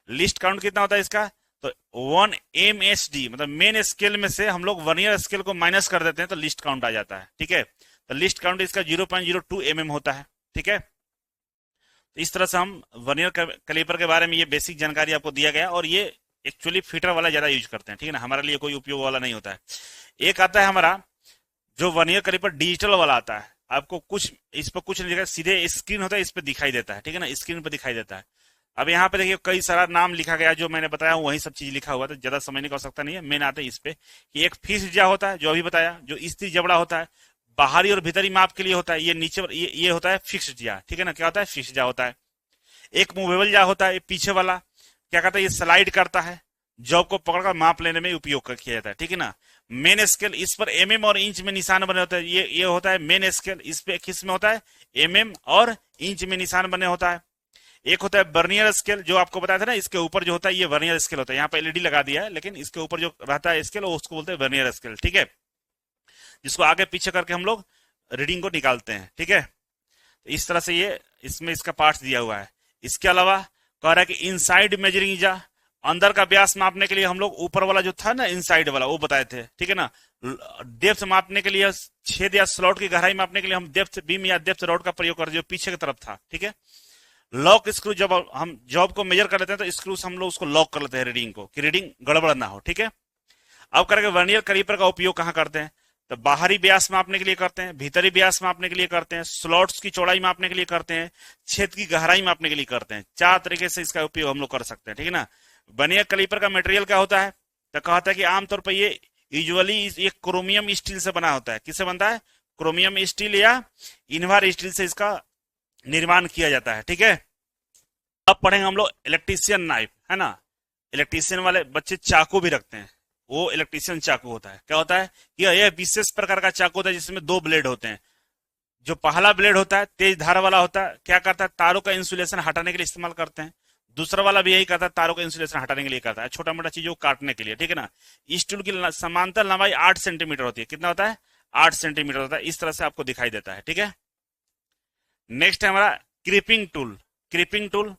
लिस्ट काउंट कितना होता है इसका, तो 1 MSD मतलब मेन स्केल में से हम लोग वर्नियर स्केल को माइनस कर देते हैं तो लिस्ट काउंट आ जाता है। ठीक है, तो लिस्ट काउंट इसका 0.02 mm होता है। ठीक है, तो इस तरह से हम वर्नियर कैलिपर के बारे में ये बेसिक जानकारी आपको दिया गया, और ये एक्चुअली फीटर वाला ज्यादा यूज करते हैं। ठीक है ना, हमारे लिए कोई उपयोग वाला नहीं होता है। एक आता है हमारा जो वर्नियर कैलिपर डिजिटल वाला आता है, आपको कुछ इस पर कुछ नहीं दिखा, सीधे स्क्रीन होता है, इस पे दिखाई देता है। ठीक है ना, स्क्रीन पे दिखाई देता है। अब यहाँ पे देखिए कई सारा नाम लिखा गया, जो मैंने बताया वही सब चीज लिखा हुआ था, ज्यादा समझने की आवश्यकता नहीं है। मेन आते हैं इस पे कि एक फिक्स जा होता है, जो अभी बताया, जो स्थिर जबड़ा होता है, बाहरी और भीतरी माप के लिए होता है। ये नीचे ये होता है फिक्स जा। ठीक है ना, क्या होता है, फिक्स जा होता है। एक मूवेबल जा होता है, पीछे वाला क्या कहता है, ये स्लाइड करता है, जॉब को पकड़कर माप लेने में उपयोग किया जाता है। ठीक है ना, मेन स्केल, इस पर mm और इंच में निशान बने होते हैं। ये होता है मेन स्केल, इस पे किस में होता है, mm और इंच में निशान बने होता है। एक होता है वर्नियर स्केल, जो आपको बताया था ना, इसके ऊपर जो होता है ये वर्नियर स्केल होता है। यहाँ पे एलईडी लगा दिया है, लेकिन इसके ऊपर जो रहता है स्केल, उसको बोलते हैं वर्नियर स्केल। ठीक है, जिसको आगे पीछे करके हम लोग रीडिंग को निकालते हैं। ठीक है, तो इस तरह से ये इसमें इसका पार्ट दिया हुआ है। इसके अलावा कह रहा है कि इनसाइड मेजरिंग जा, अंदर का व्यास मापने के लिए हम लोग ऊपर वाला जो था ना इनसाइड वाला वो बताए थे। ठीक है ना, डेप्थ मापने के लिए, छेद या स्लॉट की गहराई मापने के लिए हम डेप्थ बीम या डेप्थ रॉड का प्रयोग करते, जो पीछे की तरफ था। ठीक है, लॉक स्क्रू, जब हम जॉब को मेजर कर लेते हैं तो स्क्रू से हम लोग उसको लॉक कर लेते हैं रीडिंग को, कि रीडिंग गड़बड़ ना हो। ठीक है, अब करके वर्नियर कैलिपर का उपयोग कहां करते हैं, तो बाहरी व्यास मापने के लिए करते हैं, भीतरी व्यास मापने के लिए करते हैं, स्लॉट्स की चौड़ाई मापने के लिए करते हैं, छेद की गहराई मापने के लिए करते हैं। 4 तरीके से इसका उपयोग हम लोग कर सकते हैं। ठीक है ना, वर्नियर कैलिपर का मटेरियल क्या होता है, तो कहता है कि आमतौर पर ये यूजुअली ये क्रोमियम स्टील से बना होता है। किससे बनता है, क्रोमियम स्टील या इन्वार स्टील से इसका निर्माण किया जाता है। ठीक है, अब पढ़ेंगे हम लोग इलेक्ट्रीशियन नाइफ, है ना। इलेक्ट्रीशियन वाले बच्चे चाकू भी रखते हैं, वो इलेक्ट्रीशियन चाकू होता है। क्या होता है, यह विशेष प्रकार का चाकू होता है जिसमें 2 ब्लेड होते हैं। जो पहला ब्लेड होता है तेज धार वाला होता है, क्या करता है, तारों का इंसुलेशन हटाने के लिए इस्तेमाल करते हैं। दूसरा वाला भी यही करता है, तारों का इंसुलेशन हटाने के लिए करता है, छोटा मोटा चीजों को काटने के लिए। ठीक है ना, इस टूल की समांतर लंबाई 8 सेंटीमीटर होती है। कितना होता है, 8 सेंटीमीटर होता है। इस तरह से आपको दिखाई देता है। ठीक है, नेक्स्ट है हमारा क्रीपिंग टूल। क्रीपिंग टूल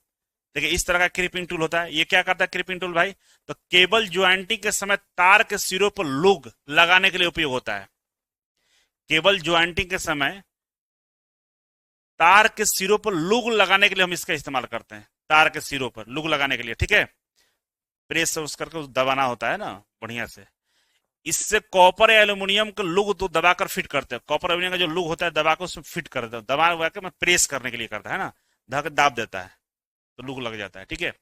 देखिए इस तरह का क्रीपिंग टूल होता है। ये क्या करता है क्रीपिंग टूल भाई, तो केबल ज्वाइंटिंग के समय तार के सिरों पर लूग लगाने के लिए उपयोग होता है। केबल ज्वाइंटिंग के समय तार के सिरों पर लूग लगाने के लिए हम इसका इस्तेमाल करते हैं, तार के सिरों पर लूग लगाने के लिए। ठीक है, प्रेस उस करके दबाना होता है ना बढ़िया से। इससे कॉपर या एल्यूमिनियम का लुग तो दबाकर फिट करते हैं। कॉपर एल्यूमिनियम का जो लुग होता है दबाकर उसमें फिट कर देते हैं, दबा के मैं प्रेस करने के लिए करता है ना, दाब देता है तो लुग लग जाता है। ठीक है,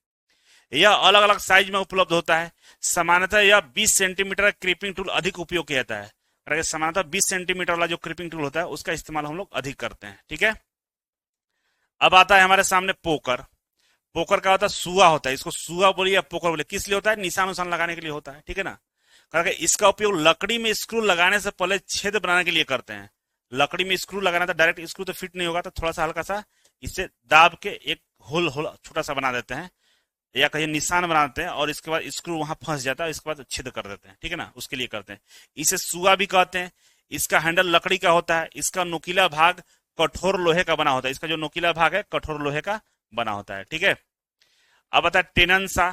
यह अलग अलग साइज में उपलब्ध होता है। सामान्यतः यह 20 सेंटीमीटर का क्रीपिंग टूल अधिक उपयोग किया जाता है। अगर सामान्यतः 20 सेंटीमीटर वाला जो क्रीपिंग टूल होता है उसका इस्तेमाल हम लोग अधिक करते हैं। ठीक है, अब आता है हमारे सामने पोकर। पोकर का होता है, सुआ होता है, इसको सुआ बोलिए या पोकर बोलिए, किस लिए होता है, निशान उशान लगाने के लिए होता है। ठीक है ना, करके इसका उपयोग लकड़ी में स्क्रू लगाने से पहले छेद बनाने के लिए करते हैं। लकड़ी में स्क्रू लगाना था, डायरेक्ट स्क्रू तो फिट नहीं होगा, तो थोड़ा सा हल्का सा इसे दाब के एक होल छोटा सा बना देते हैं, या कहीं निशान बनाते हैं, और इसके बाद स्क्रू वहां फंस जाता है, इसके बाद छेद कर देते हैं। ठीक है ना, उसके लिए करते हैं। इसे सुआ भी कहते हैं। इसका हैंडल लकड़ी का होता है। इसका नुकीला भाग कठोर लोहे का बना होता है। इसका जो नुकीला भाग है कठोर लोहे का बना होता है। ठीक है, अब आता है टेननसा।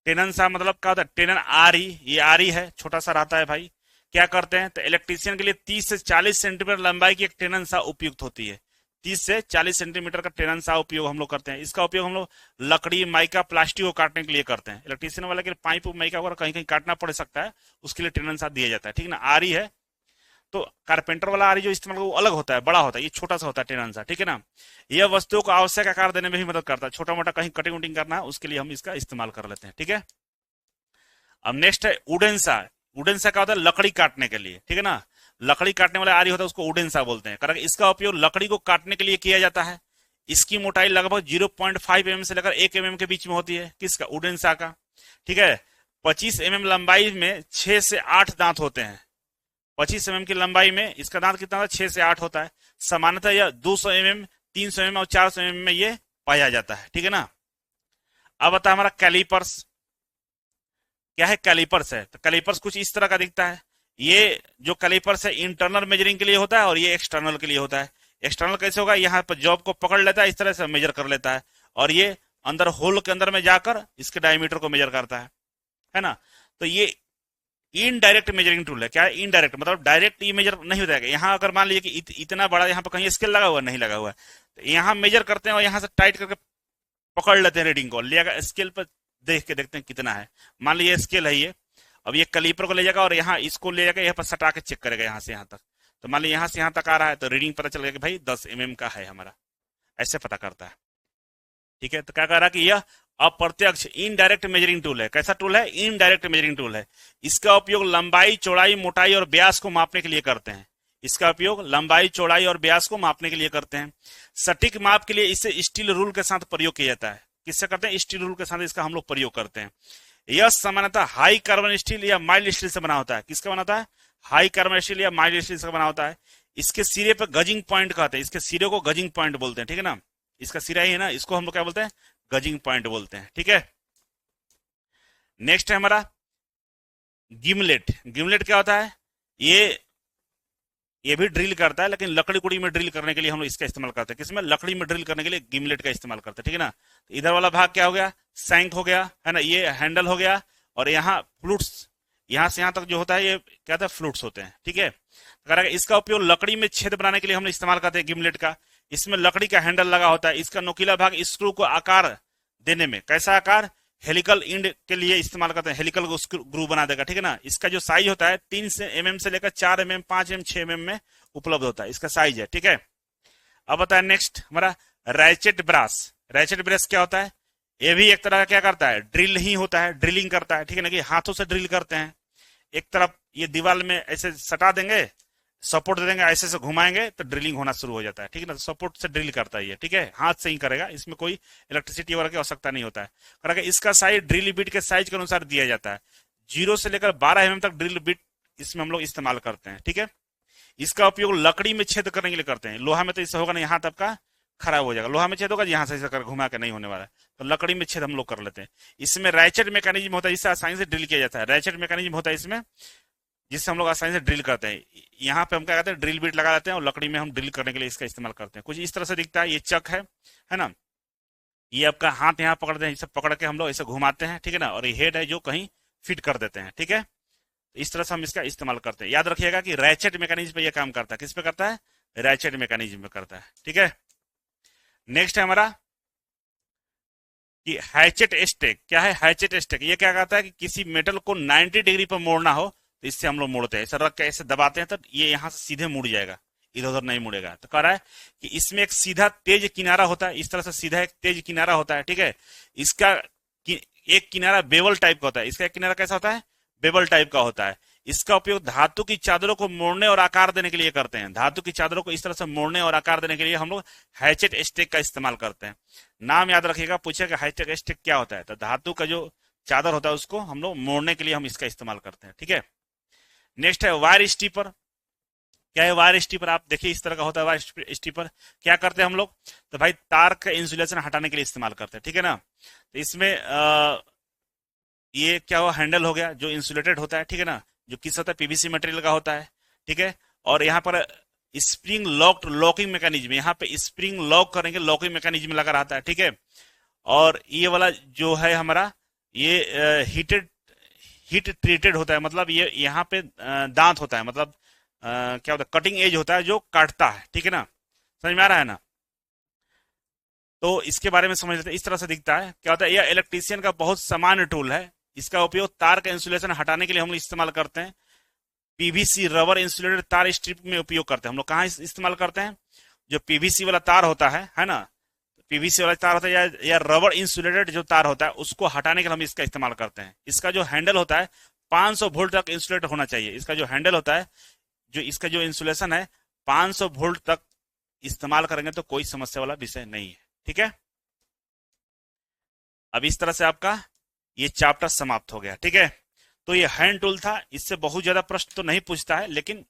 टेननसा मतलब क्या होता है, टेनन आरी, ये आरी है, छोटा सा रहता है भाई। क्या करते हैं, तो इलेक्ट्रीशियन के लिए 30 से 40 सेंटीमीटर लंबाई की एक टेननसा उपयुक्त होती है। 30 से 40 सेंटीमीटर का टेननसा उपयोग हम लोग करते हैं। इसका उपयोग हम लोग लकड़ी, माइका, प्लास्टिक को काटने के लिए करते हैं। इलेक्ट्रीशियन वाले के पाइप माइका वगैरह कहीं कहीं काटना पड़ सकता है, उसके लिए टेननसा दिया जाता है। ठीक है ना, आरी है। तो कारपेंटर वाला आरी जो इस्तेमाल वो अलग होता है, बड़ा होता है, ये छोटा सा होता है टेननसा। ठीक है ना, यह वस्तुओं को आवश्यक आकार देने में भी मदद करता है। छोटा मोटा कहीं कटिंग उटिंग करना है उसके लिए हम इसका इस्तेमाल कर लेते हैं। ठीक है, अब नेक्स्ट है उडेंसा। वुडन सा क्या होता है, लकड़ी काटने के लिए, ठीक है ना। लकड़ी काटने वाला आरी होता है उसको वुडन सा बोलते हैं। कारण इसका उपयोग लकड़ी को काटने के लिए किया जाता है। इसकी मोटाई लगभग 0.5 mm से लेकर 1 mm के बीच में होती है, किसका, वुडन सा का, ठीक है। 25 mm लंबाई में 6 से 8 दांत होते हैं। 25 mm की लंबाई में इसका दांत कितना होता है, 6 से 8 होता है। सामान्यतः यह 200 mm, 300 mm और 400 mm में ये पाया जाता है, ठीक है ना। अब आता है हमारा कैलिपर्स। क्या है, कैलिपर्स है। तो कैलिपर्स कुछ इस तरह का दिखता है। ये जो कैलिपर्स है इंटरनल मेजरिंग के लिए होता है और ये एक्सटर्नल के लिए होता है। एक्सटर्नल कैसे होगा, यहाँ पर जॉब को पकड़ लेता है, इस तरह से मेजर कर लेता है, और ये अंदर होल के अंदर में जाकर इसके डायमीटर को मेजर करता है ना। तो ये इनडायरेक्ट मेजरिंग टूल है। क्या है, इनडायरेक्ट, मतलब डायरेक्ट ये मेजर नहीं हो जाएगा। यहाँ अगर मान लीजिए कि इतना बड़ा यहाँ पर कहीं स्केल लगा हुआ नहीं लगा हुआ है, तो यहाँ मेजर करते हैं और यहाँ से टाइट करके पकड़ लेते हैं रीडिंग को, ले स्केल पर देख के देखते हैं कितना है। मान लीजिए स्केल है ये, अब ये कैलिपर को ले जाएगा और यहाँ इसको ले जाकर यहाँ पर सटा के चेक करेगा यहाँ से यहाँ तक। तो मान लीजिए यहाँ से यहाँ तक आ रहा है तो रीडिंग पता चल गया कि भाई 10 mm का है हमारा, ऐसे पता करता है, ठीक है। तो क्या कह रहा है कि यह अप्रत्यक्ष इनडायरेक्ट मेजरिंग टूल है। कैसा टूल है, इनडायरेक्ट मेजरिंग टूल है। इसका उपयोग लंबाई, चौड़ाई, मोटाई और व्यास को मापने के लिए करते हैं। इसका उपयोग लंबाई, चौड़ाई और व्यास को मापने के लिए करते हैं। सटीक माप के लिए इसे स्टील रूल के साथ प्रयोग किया जाता है। किससे करते हैं, स्टील रूल के साथ इसका हम लोग प्रयोग करते हैं। यह सामान्यतः हाई कार्बन स्टील या माइल्ड स्टील से बना होता है। किसका बना होता है, हाई कार्बन स्टील या माइल्ड स्टील से बना होता है। इसके सिरे पर गजिंग पॉइंट कहते हैं। इसके सिरे को गजिंग पॉइंट बोलते हैं, ठीक है ना। इसका सिरा ही है ना, इसको हम लोग क्या बोलते हैं, गजिंग पॉइंट बोलते हैं, ठीक है। नेक्स्ट है हमारा गिमलेट। गिमलेट क्या होता है, ये भी ड्रिल करता है, लेकिन लकड़ी कुड़ी में ड्रिल करने के लिए हम लोग इसका इस्तेमाल करते हैं। किसमें, लकड़ी में ड्रिल करने के लिए गिमलेट का इस्तेमाल करते हैं, ठीक है ना। तो इधर वाला भाग क्या हो गया, सैंक हो गया, है ना, ये हैंडल हो गया, और यहाँ फ्लूट्स, यहाँ से यहाँ तक जो होता है ये क्या होता है, फ्लूट्स होते हैं, ठीक है। इसका उपयोग लकड़ी में छेद बनाने के लिए हम लोग इस्तेमाल करते हैं गिमलेट का। इसमें लकड़ी का हैंडल लगा होता है। इसका नोकीला भाग स्क्रू को आकार देने में, कैसा आकार, हेलिकल इंड के लिए इस्तेमाल करते हैं। हेलिकल ग्रू बना देगा, ठीक है ना। इसका जो साइज होता है 3 mm से लेकर 4 mm, 5 mm, 6 mm में उपलब्ध होता है, इसका साइज है, ठीक है। अब बताए नेक्स्ट हमारा रैचेट ब्रास। रैचेट ब्रश क्या होता है, ये भी एक तरह का क्या करता है, ड्रिल ही होता है, ड्रिलिंग करता है, ठीक है ना, कि हाथों से ड्रिल करते हैं। एक तरफ ये दीवार में ऐसे सटा देंगे, सपोर्ट दे देंगे, ऐसे से घुमाएंगे तो ड्रिलिंग होना शुरू हो जाता है, ठीक है ना। तो सपोर्ट से ड्रिल करता है ये, ठीक है, हाथ से ही करेगा, इसमें कोई इलेक्ट्रिसिटी वगैरह की आवश्यकता नहीं होता है। कारण इसका साइज ड्रिल बिट के साइज के अनुसार दिया जाता है। 0 से लेकर 12 mm तक ड्रिल बिट इसमें हम लोग इस्तेमाल करते हैं, ठीक है। इसका उपयोग लकड़ी में छेद करने के लिए करते हैं। लोहा में तो इससे होगा नहीं, हाथ आपका खराब हो जाएगा। लोहा में छेद होगा, यहाँ से ऐसा घुमा के नहीं होने वाला है, तो लकड़ी में छेद हम लोग कर लेते हैं। इसमें रैचेट मैकेनिज्म होता है, जिससे आसानी से ड्रिल किया जाता है। रैचेट मैकेनिज्म होता है इसमें, जिससे हम लोग आसानी से ड्रिल करते हैं। यहाँ पे हम क्या करते हैं, ड्रिल बीट लगा देते हैं और लकड़ी में हम ड्रिल करने के लिए इसका इस्तेमाल करते हैं। कुछ इस तरह से दिखता है। ये चक है ना, ये आपका हाथ यहाँ पकड़ते हैं, इसे पकड़ के हम लोग इसे घुमाते हैं, ठीक है ना, और ये हेड है जो कहीं फिट कर देते हैं, ठीक है। इस तरह से हम इसका इस्तेमाल करते हैं। याद रखिएगा कि रैचेट मैकेनिज्म पे ये काम करता है। किस पे करता है, रैचेट मैकेनिज्म पे करता है, ठीक है। नेक्स्ट है हमारा कि हैचेट स्टेक। क्या है हैचेट स्टेक, ये क्या कहता है कि किसी मेटल को 90 डिग्री पर मोड़ना हो तो इससे हम लोग मोड़ते हैं। ऐसा रख के ऐसे दबाते हैं तो ये यहाँ से सीधे मुड़ जाएगा, इधर उधर नहीं मुड़ेगा। तो कह रहा है कि इसमें एक सीधा तेज किनारा होता है, इस तरह से सीधा एक तेज किनारा होता है, ठीक है। इसका एक किनारा बेवल टाइप का होता है। इसका एक किनारा कैसा होता है, बेवल टाइप का होता है। इसका उपयोग धातु की चादरों को मोड़ने और आकार देने के लिए करते हैं। धातु की चादरों को इस तरह से मोड़ने और आकार देने के लिए हम लोग हैचेट स्टेक का इस्तेमाल करते हैं। नाम याद रखिएगा, पूछेगा हैचेट स्टेक क्या होता है, तो धातु का जो चादर होता है उसको हम लोग मोड़ने के लिए हम इसका इस्तेमाल करते हैं, ठीक है। नेक्स्ट है वायर स्टीपर। क्या है वायर स्टीपर, आप देखिए इस तरह का होता है वायर स्टीपर। क्या करते हैं हम लोग, तो भाई तार का इंसुलेशन हटाने के लिए इस्तेमाल करते हैं, ठीक है ना। तो इसमें ये क्या हुआ, हैंडल हो गया जो इंसुलेटेड होता है, ठीक है ना, जो किस होता है, पीवीसी मटेरियल का होता है, ठीक है। और यहाँ पर स्प्रिंग लॉक्ड लॉकिंग मैकेनिज्म, यहाँ पे स्प्रिंग लॉक करेंगे, लॉकिंग मैकेनिज्म लगा रहता है, ठीक है। और ये वाला जो है हमारा ये हीट ट्रीटेड होता है, मतलब ये यहाँ पे दांत होता है, मतलब क्या होता है, कटिंग एज होता है जो काटता है, ठीक है ना। समझ में आ रहा है ना। तो इसके बारे में समझ लेते हैं। इस तरह से दिखता है। क्या होता है, यह इलेक्ट्रीशियन का बहुत सामान्य टूल है। इसका उपयोग तार का इंसुलेशन हटाने के लिए हम लोग इस्तेमाल करते हैं। पीवीसी रबर इंसुलेटेड तार स्ट्रिप में उपयोग करते हैं हम लोग। कहाँ इस्तेमाल करते हैं, जो पीवीसी वाला तार होता है ना, पीवीसी वाला तार होता है या रबर इंसुलेटेड जो तार होता है उसको हटाने के लिए हम इसका इस्तेमाल करते हैं। इसका जो हैंडल होता है 500 वोल्ट तक इंसुलेट होना चाहिए। इसका जो हैंडल होता है, जो इसका जो इंसुलेशन है 500 वोल्ट तक इस्तेमाल करेंगे तो कोई समस्या वाला विषय नहीं है। ठीक है, अब इस तरह से आपका ये चैप्टर समाप्त हो गया। ठीक है, तो ये हैंड टूल था, इससे बहुत ज्यादा प्रश्न तो नहीं पूछता है, लेकिन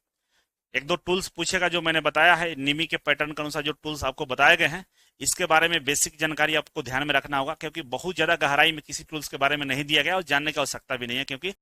एक दो टूल्स पूछेगा जो मैंने बताया है निमी के पैटर्न के अनुसार। जो टूल्स आपको बताए गए हैं इसके बारे में बेसिक जानकारी आपको ध्यान में रखना होगा, क्योंकि बहुत ज्यादा गहराई में किसी टूल्स के बारे में नहीं दिया गया और जानने की आवश्यकता भी नहीं है, क्योंकि